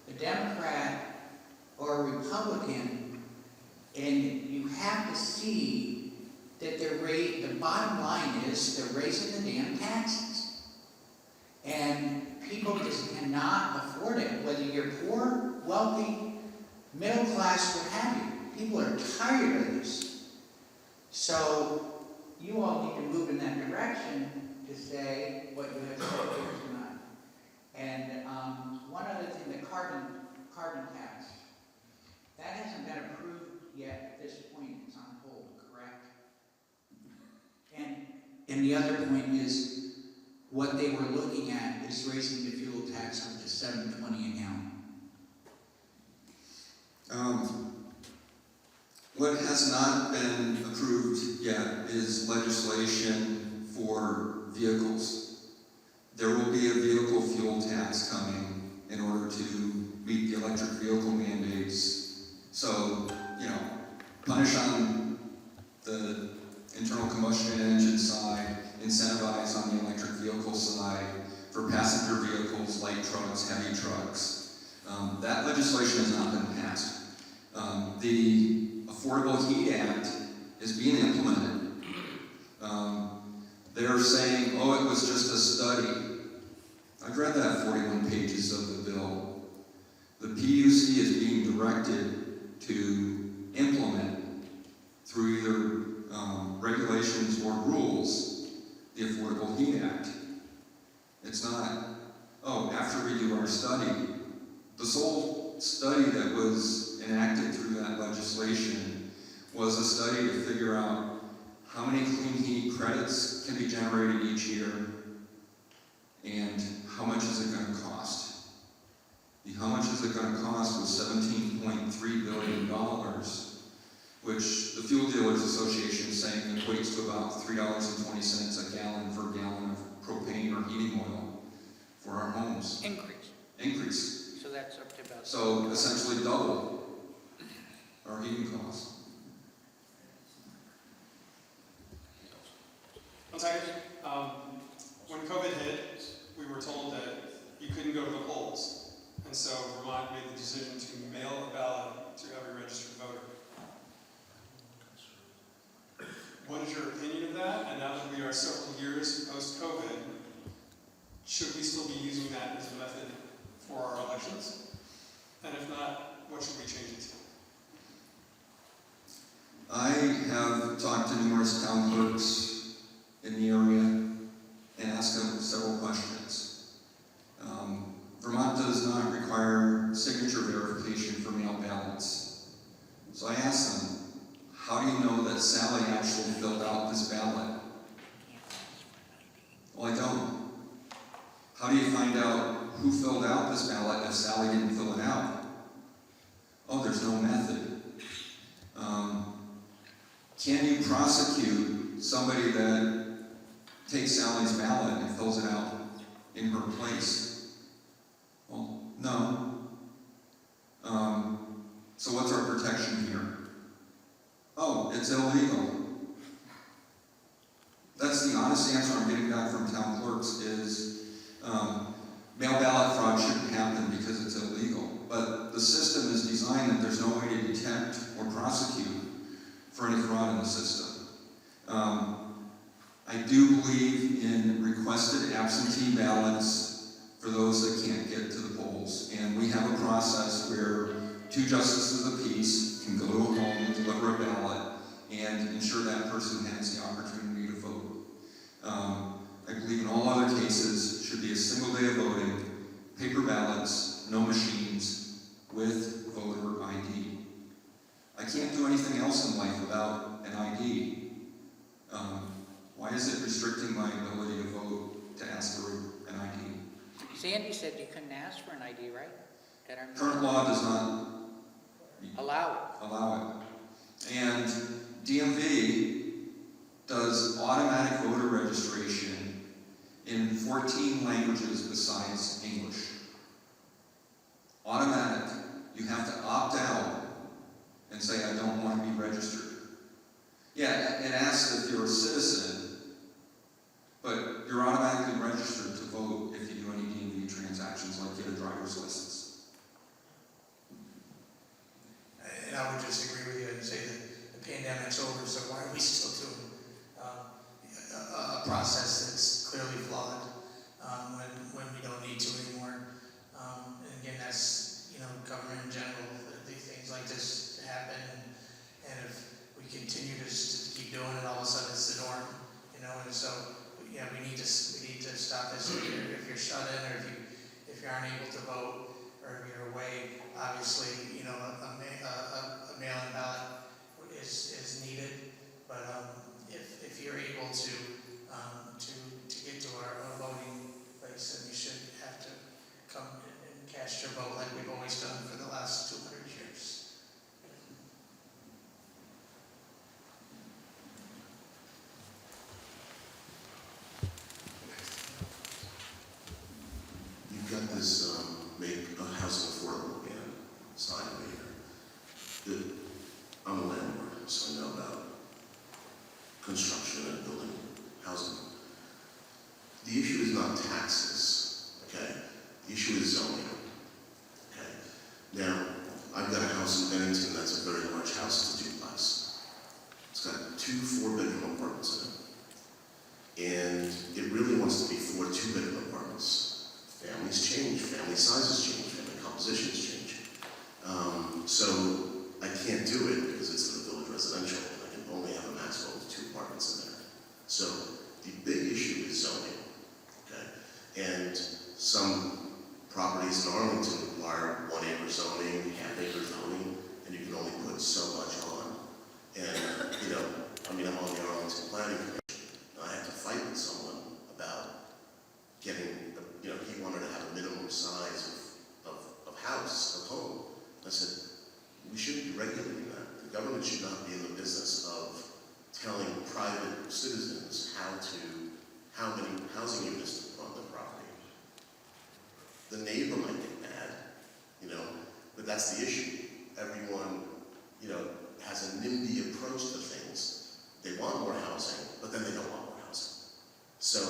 a Democrat or a Republican, and you have to see that the bottom line is they're raising the damn taxes. And people just cannot afford it, whether you're poor, wealthy, middle class, what have you. People are tired of this. So you all need to move in that direction to say what you have said here tonight. And one other thing, the carbon tax, that hasn't been approved yet at this point, it's on hold, correct? And the other point is, what they were looking at is raising the fuel tax up to $7.20 a gallon. What has not been approved yet is legislation for vehicles. There will be a vehicle fuel tax coming in order to meet the electric vehicle mandates. So, punish on the internal combustion engine side, incentivize on the electric vehicle side for passenger vehicles, light trucks, heavy trucks. That legislation has not been passed. The Affordable Heat Act is being implemented. They're saying, oh, it was just a study. I've read that 41 pages of the bill. The PUC is being directed to implement through either regulations or rules the Affordable Heat Act. It's not, oh, after we do our study. The sole study that was enacted through that legislation was a study to figure out how many clean heat credits can be generated each year and how much is it going to cost. The how much is it going to cost was $17.3 billion, which the Fuel Dealers Association is saying equates to about $3.20 a gallon per gallon of propane or heating oil for our homes. Increase. So that's up to about... So essentially double our heating costs. One second. When COVID hit, we were told that you couldn't go to the polls. And so Vermont made the decision to mail a ballot to every registered voter. What is your opinion of that? And now that we are several years post-COVID, should we still be using that as a method for our elections? And if not, what should we change it to? I have talked to numerous town clerks in the area and asked them several questions. Vermont does not require signature verification for mail ballots. So I asked them, how do you know that Sally actually filled out this ballot? Well, I don't. How do you find out who filled out this ballot if Sally didn't fill it out? Oh, there's no method. Can you prosecute somebody that takes Sally's ballot and fills it out in her place? Well, no. So what's our protection here? Oh, it's illegal. That's the honest answer I'm getting back from town clerks is mail ballot fraud shouldn't happen because it's illegal. But the system is designed that there's no way to detect or prosecute for any fraud in the system. I do believe in requested absentee ballots for those that can't get to the polls. And we have a process where 2 justices of the peace can go to a home and deliver a ballot and ensure that person has the opportunity to vote. I believe in all other cases should be a single day of voting, paper ballots, no machines, with voter ID. I can't do anything else in life without an ID. Why is it restricting my ability to vote to ask for an ID? Sandy said you couldn't ask for an ID, right? Current law does not allow it. And DMV does automatic voter registration in 14 languages besides English. Automatic. You have to opt out and say, I don't want to be registered. Yeah, it asks if you're a citizen, but you're automatically registered to vote if you do any DMV transactions, like get a driver's license. And I would just agree with you and say that the pandemic's over, so why are we still doing a process that's clearly flawed when we don't need to anymore? And again, that's, government in general, these things like this happen, and if we continue to keep doing it, all of a sudden it's the norm, and so, we need to stop this. If you're shut in, or if if you aren't able to vote or if you're away, obviously, you know, a mail-in ballot is needed. But if you're able to get to our voting place, then you should have to come and cast your vote like we've always done for the last 200 years. You've got this make housing affordable again side of me here. I'm a landlord, so I know about construction and building housing. The issue is not taxes, okay? The issue is zoning, okay? Now, I've got a house in Bennington that's a very large house, it's a duplex. It's got 2 4-bedroom apartments in it. And it really wants to be 4 2-bedroom apartments. Families change, family sizes change, family compositions change. So I can't do it because it's in the village residential, and I can only have a maximum of 2 apartments in there. So the big issue is zoning, okay? And some properties in Arlington require 1-acre zoning, half-acre zoning, and you can only put so much on. And, you know, I mean, I'm on the Arlington Planning Commission, and I had to fight with someone about getting, you know, he wanted to have a minimum size of house, of home. I said, we shouldn't be regulating that. The government should not be in the business of telling private citizens how many housing units to put on their property. The neighbor might get mad, you know, but that's the issue. Everyone, you know, has a NIMBY approach to things. They want more housing, but then they don't want more housing. So,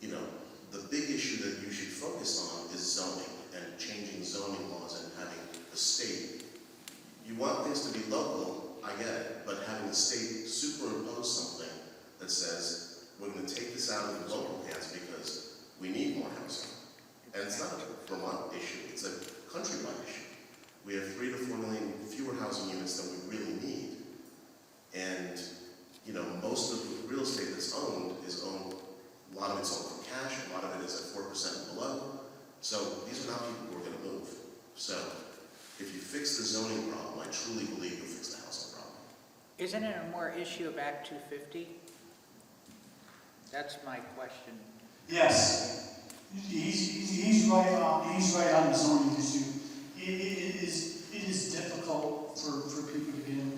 you know, the big issue that you should focus on is zoning and changing zoning laws and having the state. You want things to be local, I get it, but having the state superimpose something that says, we're going to take this out of the local hands because we need more housing. And it's not a Vermont issue, it's a countrywide issue. We have 3 to 4 million fewer housing units than we really need. And, you know, most of the real estate that's owned is owned, a lot of it's owned for cash, a lot of it is at 4% and below. So these are not people who are going to move. So if you fix the zoning problem, I truly believe you'll fix the housing problem. Isn't it a more issue of Act 250? That's my question. Yes, he's right on the zoning issue. It is difficult for people to get in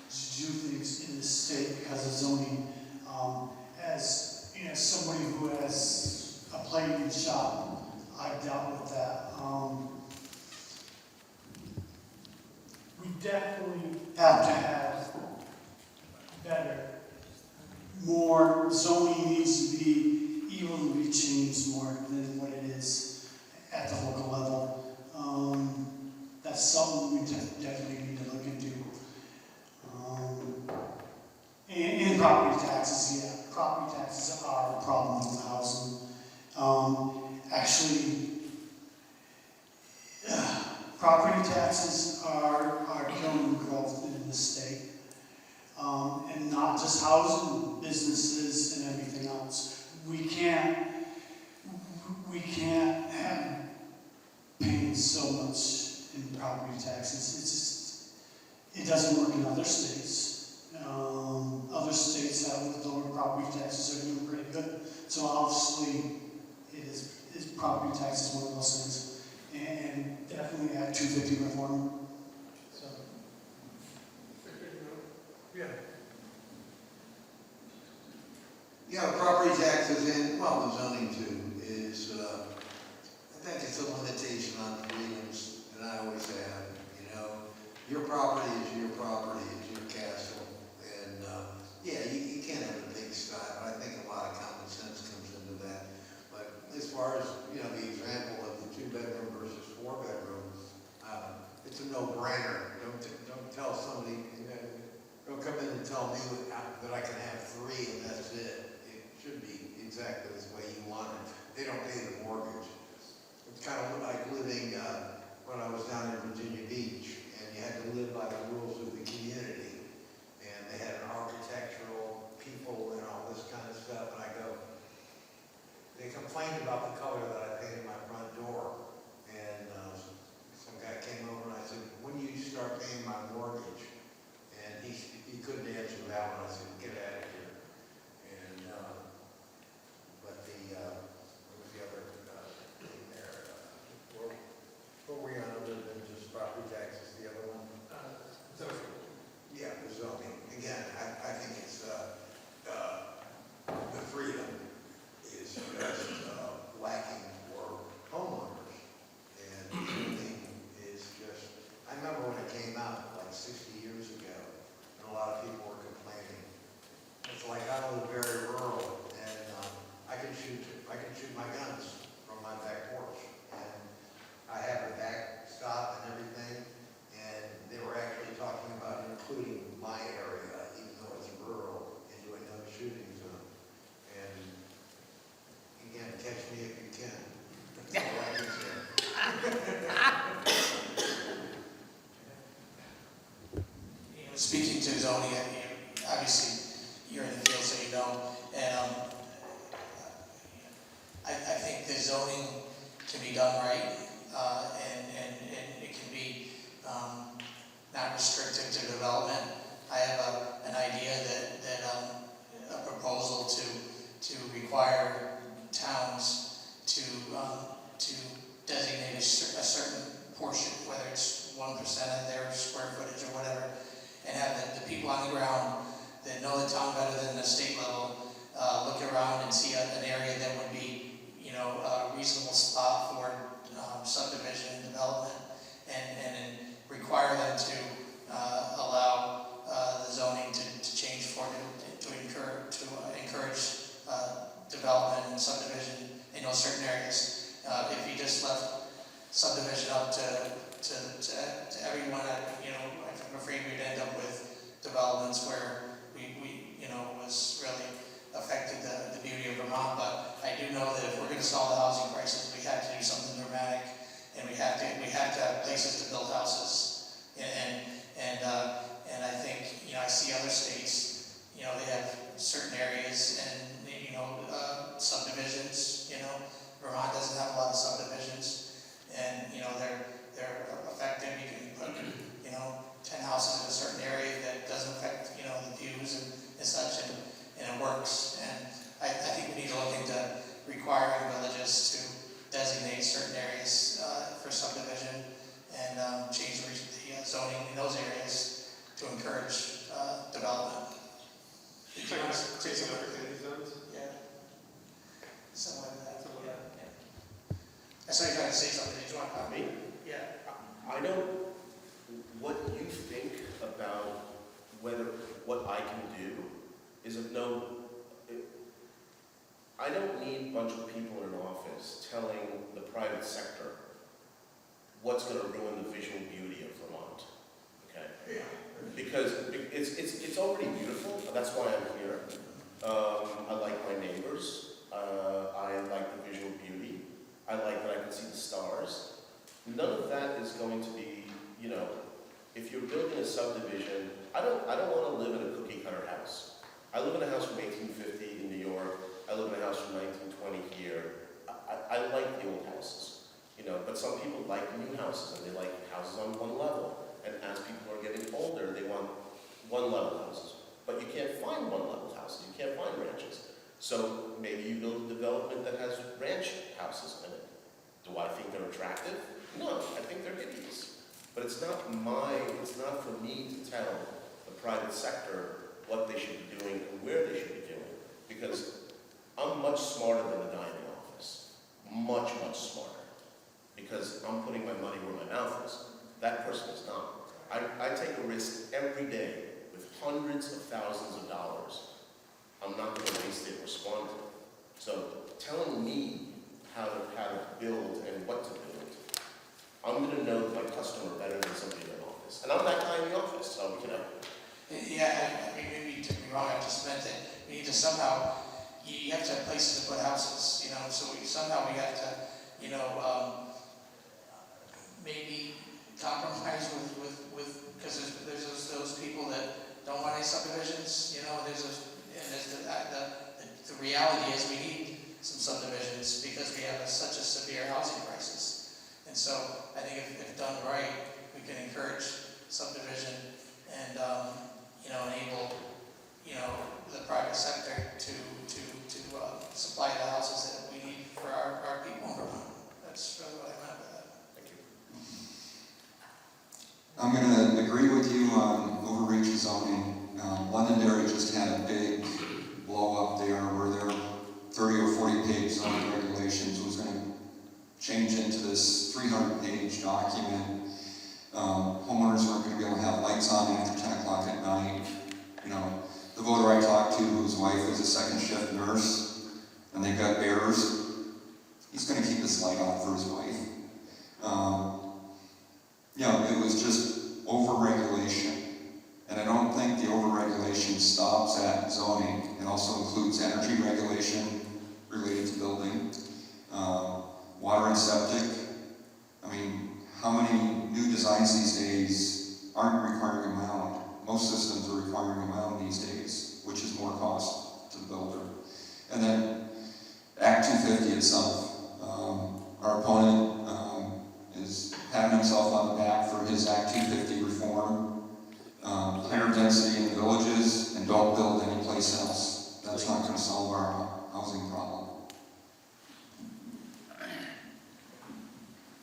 to do things in the state because of zoning. As you know, somebody who has a plating shop, I've dealt with that. We definitely have to have better, more zoning needs to be evenly changed more than what it is at the local level. That's something we definitely need to look into. And property taxes, yeah, property taxes are a problem with housing. Actually, property taxes are killing growth in the state. And not just housing, businesses and everything else. We can't have paying so much in property taxes. It's just, it doesn't work in other states. Other states that with lower property taxes are doing pretty good. So obviously, property tax is one of those things. And definitely Act 250 reform. So. Yeah. Yeah, property taxes and, well, the zoning too, is, I think it's a limitation on freedoms, and I always have, you know. Your property is your property, it's your castle, and, yeah, you can't have a big style, but I think a lot of common sense comes into that. But as far as, you know, the example of the 2-bedroom versus 4-bedroom, it's a no-brainer. Don't tell somebody, you know, don't come in and tell me that I can have 3 and that's it. It should be exactly the way you want it. They don't pay the mortgage. It's kind of like living when I was down in Virginia Beach, and you had to live by the rules of the community. And they had an architectural people and all this kind of stuff, and I go, they complained about the color that I painted my front door. can be done right, and it can be not restrictive to development. I have an idea that a proposal to require towns to designate a certain portion, whether it's 1% of their square footage or whatever, and have the people on the ground that know the town better than the state level look around and see an area that would be, a reasonable spot for subdivision and development, and then require them to allow the zoning to change to encourage development and subdivision in those certain areas. If you just left subdivision up to everyone, I'm afraid we'd end up with developments where we was really affected the beauty of Vermont. But I do know that if we're going to solve the housing crisis, we have to do something dramatic, and we have to have places to build houses. And I think I see other states, they have certain areas and subdivisions. Vermont doesn't have a lot of subdivisions, and they're effective. You can put 10 houses in a certain area that doesn't affect the views and such, and it works. And I think we need to look into requiring villages to designate certain areas for subdivision and change the zoning in those areas to encourage development. Creating opportunity zones? Yeah. Something like that. Yeah. I saw you trying to say something. Did you want to Me? Yeah. I know what you think about what I can do is of no. I don't need a bunch of people in an office telling the private sector what's going to ruin the visual beauty of Vermont. Okay? Yeah. Because it's already beautiful. That's why I'm here. I like my neighbors. I like the visual beauty. I like that I can see the stars. None of that is going to be, if you're building a subdivision, I don't want to live in a cookie cutter house. I live in a house from 1850 in New York. I live in a house from 1920 here. I like the old houses, but some people like new houses, and they like houses on one level. And as people are getting older, they want one-level houses. But you can't find one-level houses. You can't find ranches. So maybe you build a development that has ranch houses in it. Do I think they're attractive? No, I think they're hideous. But it's not for me to tell the private sector what they should be doing and where they should be doing. Because I'm much smarter than the guy in the office. Much, much smarter. Because I'm putting my money where my mouth is. That person is not. I take a risk every day with hundreds of thousands of dollars. I'm not going to waste it or squander it. So telling me how to build and what to build, I'm going to know my customer better than somebody in the office. And I'm that guy in the office, so Yeah, I mean, maybe you took me wrong. I just meant that we need to somehow, you have to have places to put houses, so somehow we have to, maybe compromise with because there's those people that don't want any subdivisions, the reality is we need some subdivisions because we have such a severe housing crisis. And so I think if done right, we can encourage subdivision and, enable, the private sector to supply the houses that we need for our people in Vermont. That's really what I meant by that. Thank you. I'm going to agree with you on overreach zoning. Londonderry just had a big blow up there where their 30 or 40 page zoning regulations was going to change into this 300-page document. Homeowners weren't going to be able to have lights on after 10 o'clock at night. The voter I talked to, whose wife is a second shift nurse, and they've got bears, he's going to keep his light on for his wife. It was just over-regulation. And I don't think the overregulation stops at zoning. It also includes energy regulation related to building, water and septic. I mean, how many new designs these days aren't requiring a mound? Most systems are requiring a mound these days, which is more cost to the builder. And then Act 250 itself. Our opponent is patting himself on the back for his Act 250 reform. Higher density in the villages, and don't build any place else. That's not going to solve our housing problem.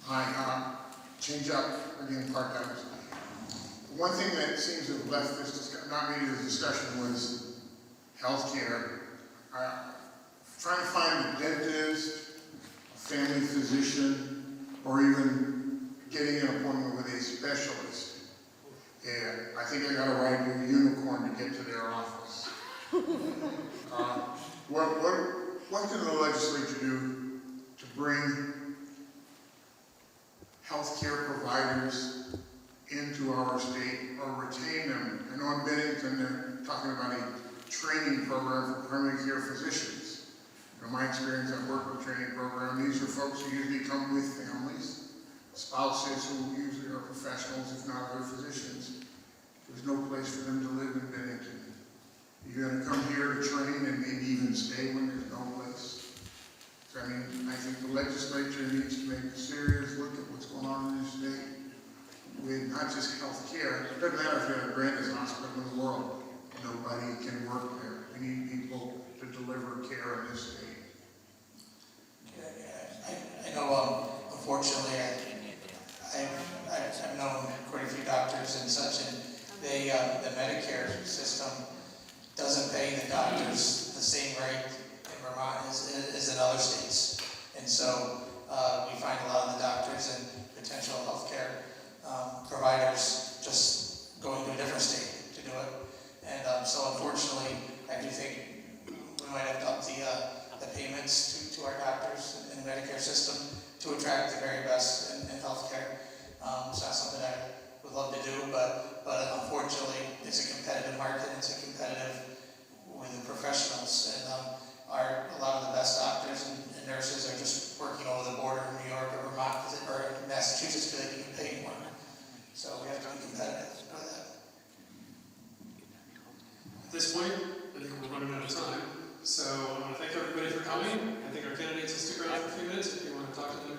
Hi, change up again part-timers. One thing that seems to have left this discussion, not made the discussion, was healthcare. Trying to find a dentist, a family physician, or even getting an appointment with a specialist. And I think I gotta ride a unicorn to get to their office. What can the legislature do to bring healthcare providers into our state or retain them? I know in Bennington they're talking about a training program for primary care physicians. In my experience, I've worked with a training program. These are folks who usually come with families, spouses who usually are professionals, if not other physicians. There's no place for them to live in Bennington. You're going to come here to train and maybe even stay when there's no place. So I mean, I think the legislature needs to make a serious look at what's going on in this state with not just health care. It doesn't matter if you have the grandest hospital in the world. Nobody can work there. We need people to deliver care in this state. I know, unfortunately, I've known quite a few doctors and such, and the Medicare system doesn't pay the doctors the same rate in Vermont as in other states. And so we find a lot of the doctors and potential healthcare providers just going to a different state to do it. And so unfortunately, I do think we might have to up the payments to our doctors in the Medicare system to attract the very best in healthcare. It's not something I would love to do, but unfortunately, it's a competitive market. It's a competitive with the professionals, and a lot of the best doctors and nurses are just working over the border in New York or Vermont or Massachusetts because they can pay more. So we have to be competitive with that. At this point, I think we're running out of time. So I want to thank everybody for coming. I think our candidates will stick around for a few minutes if you want to talk to them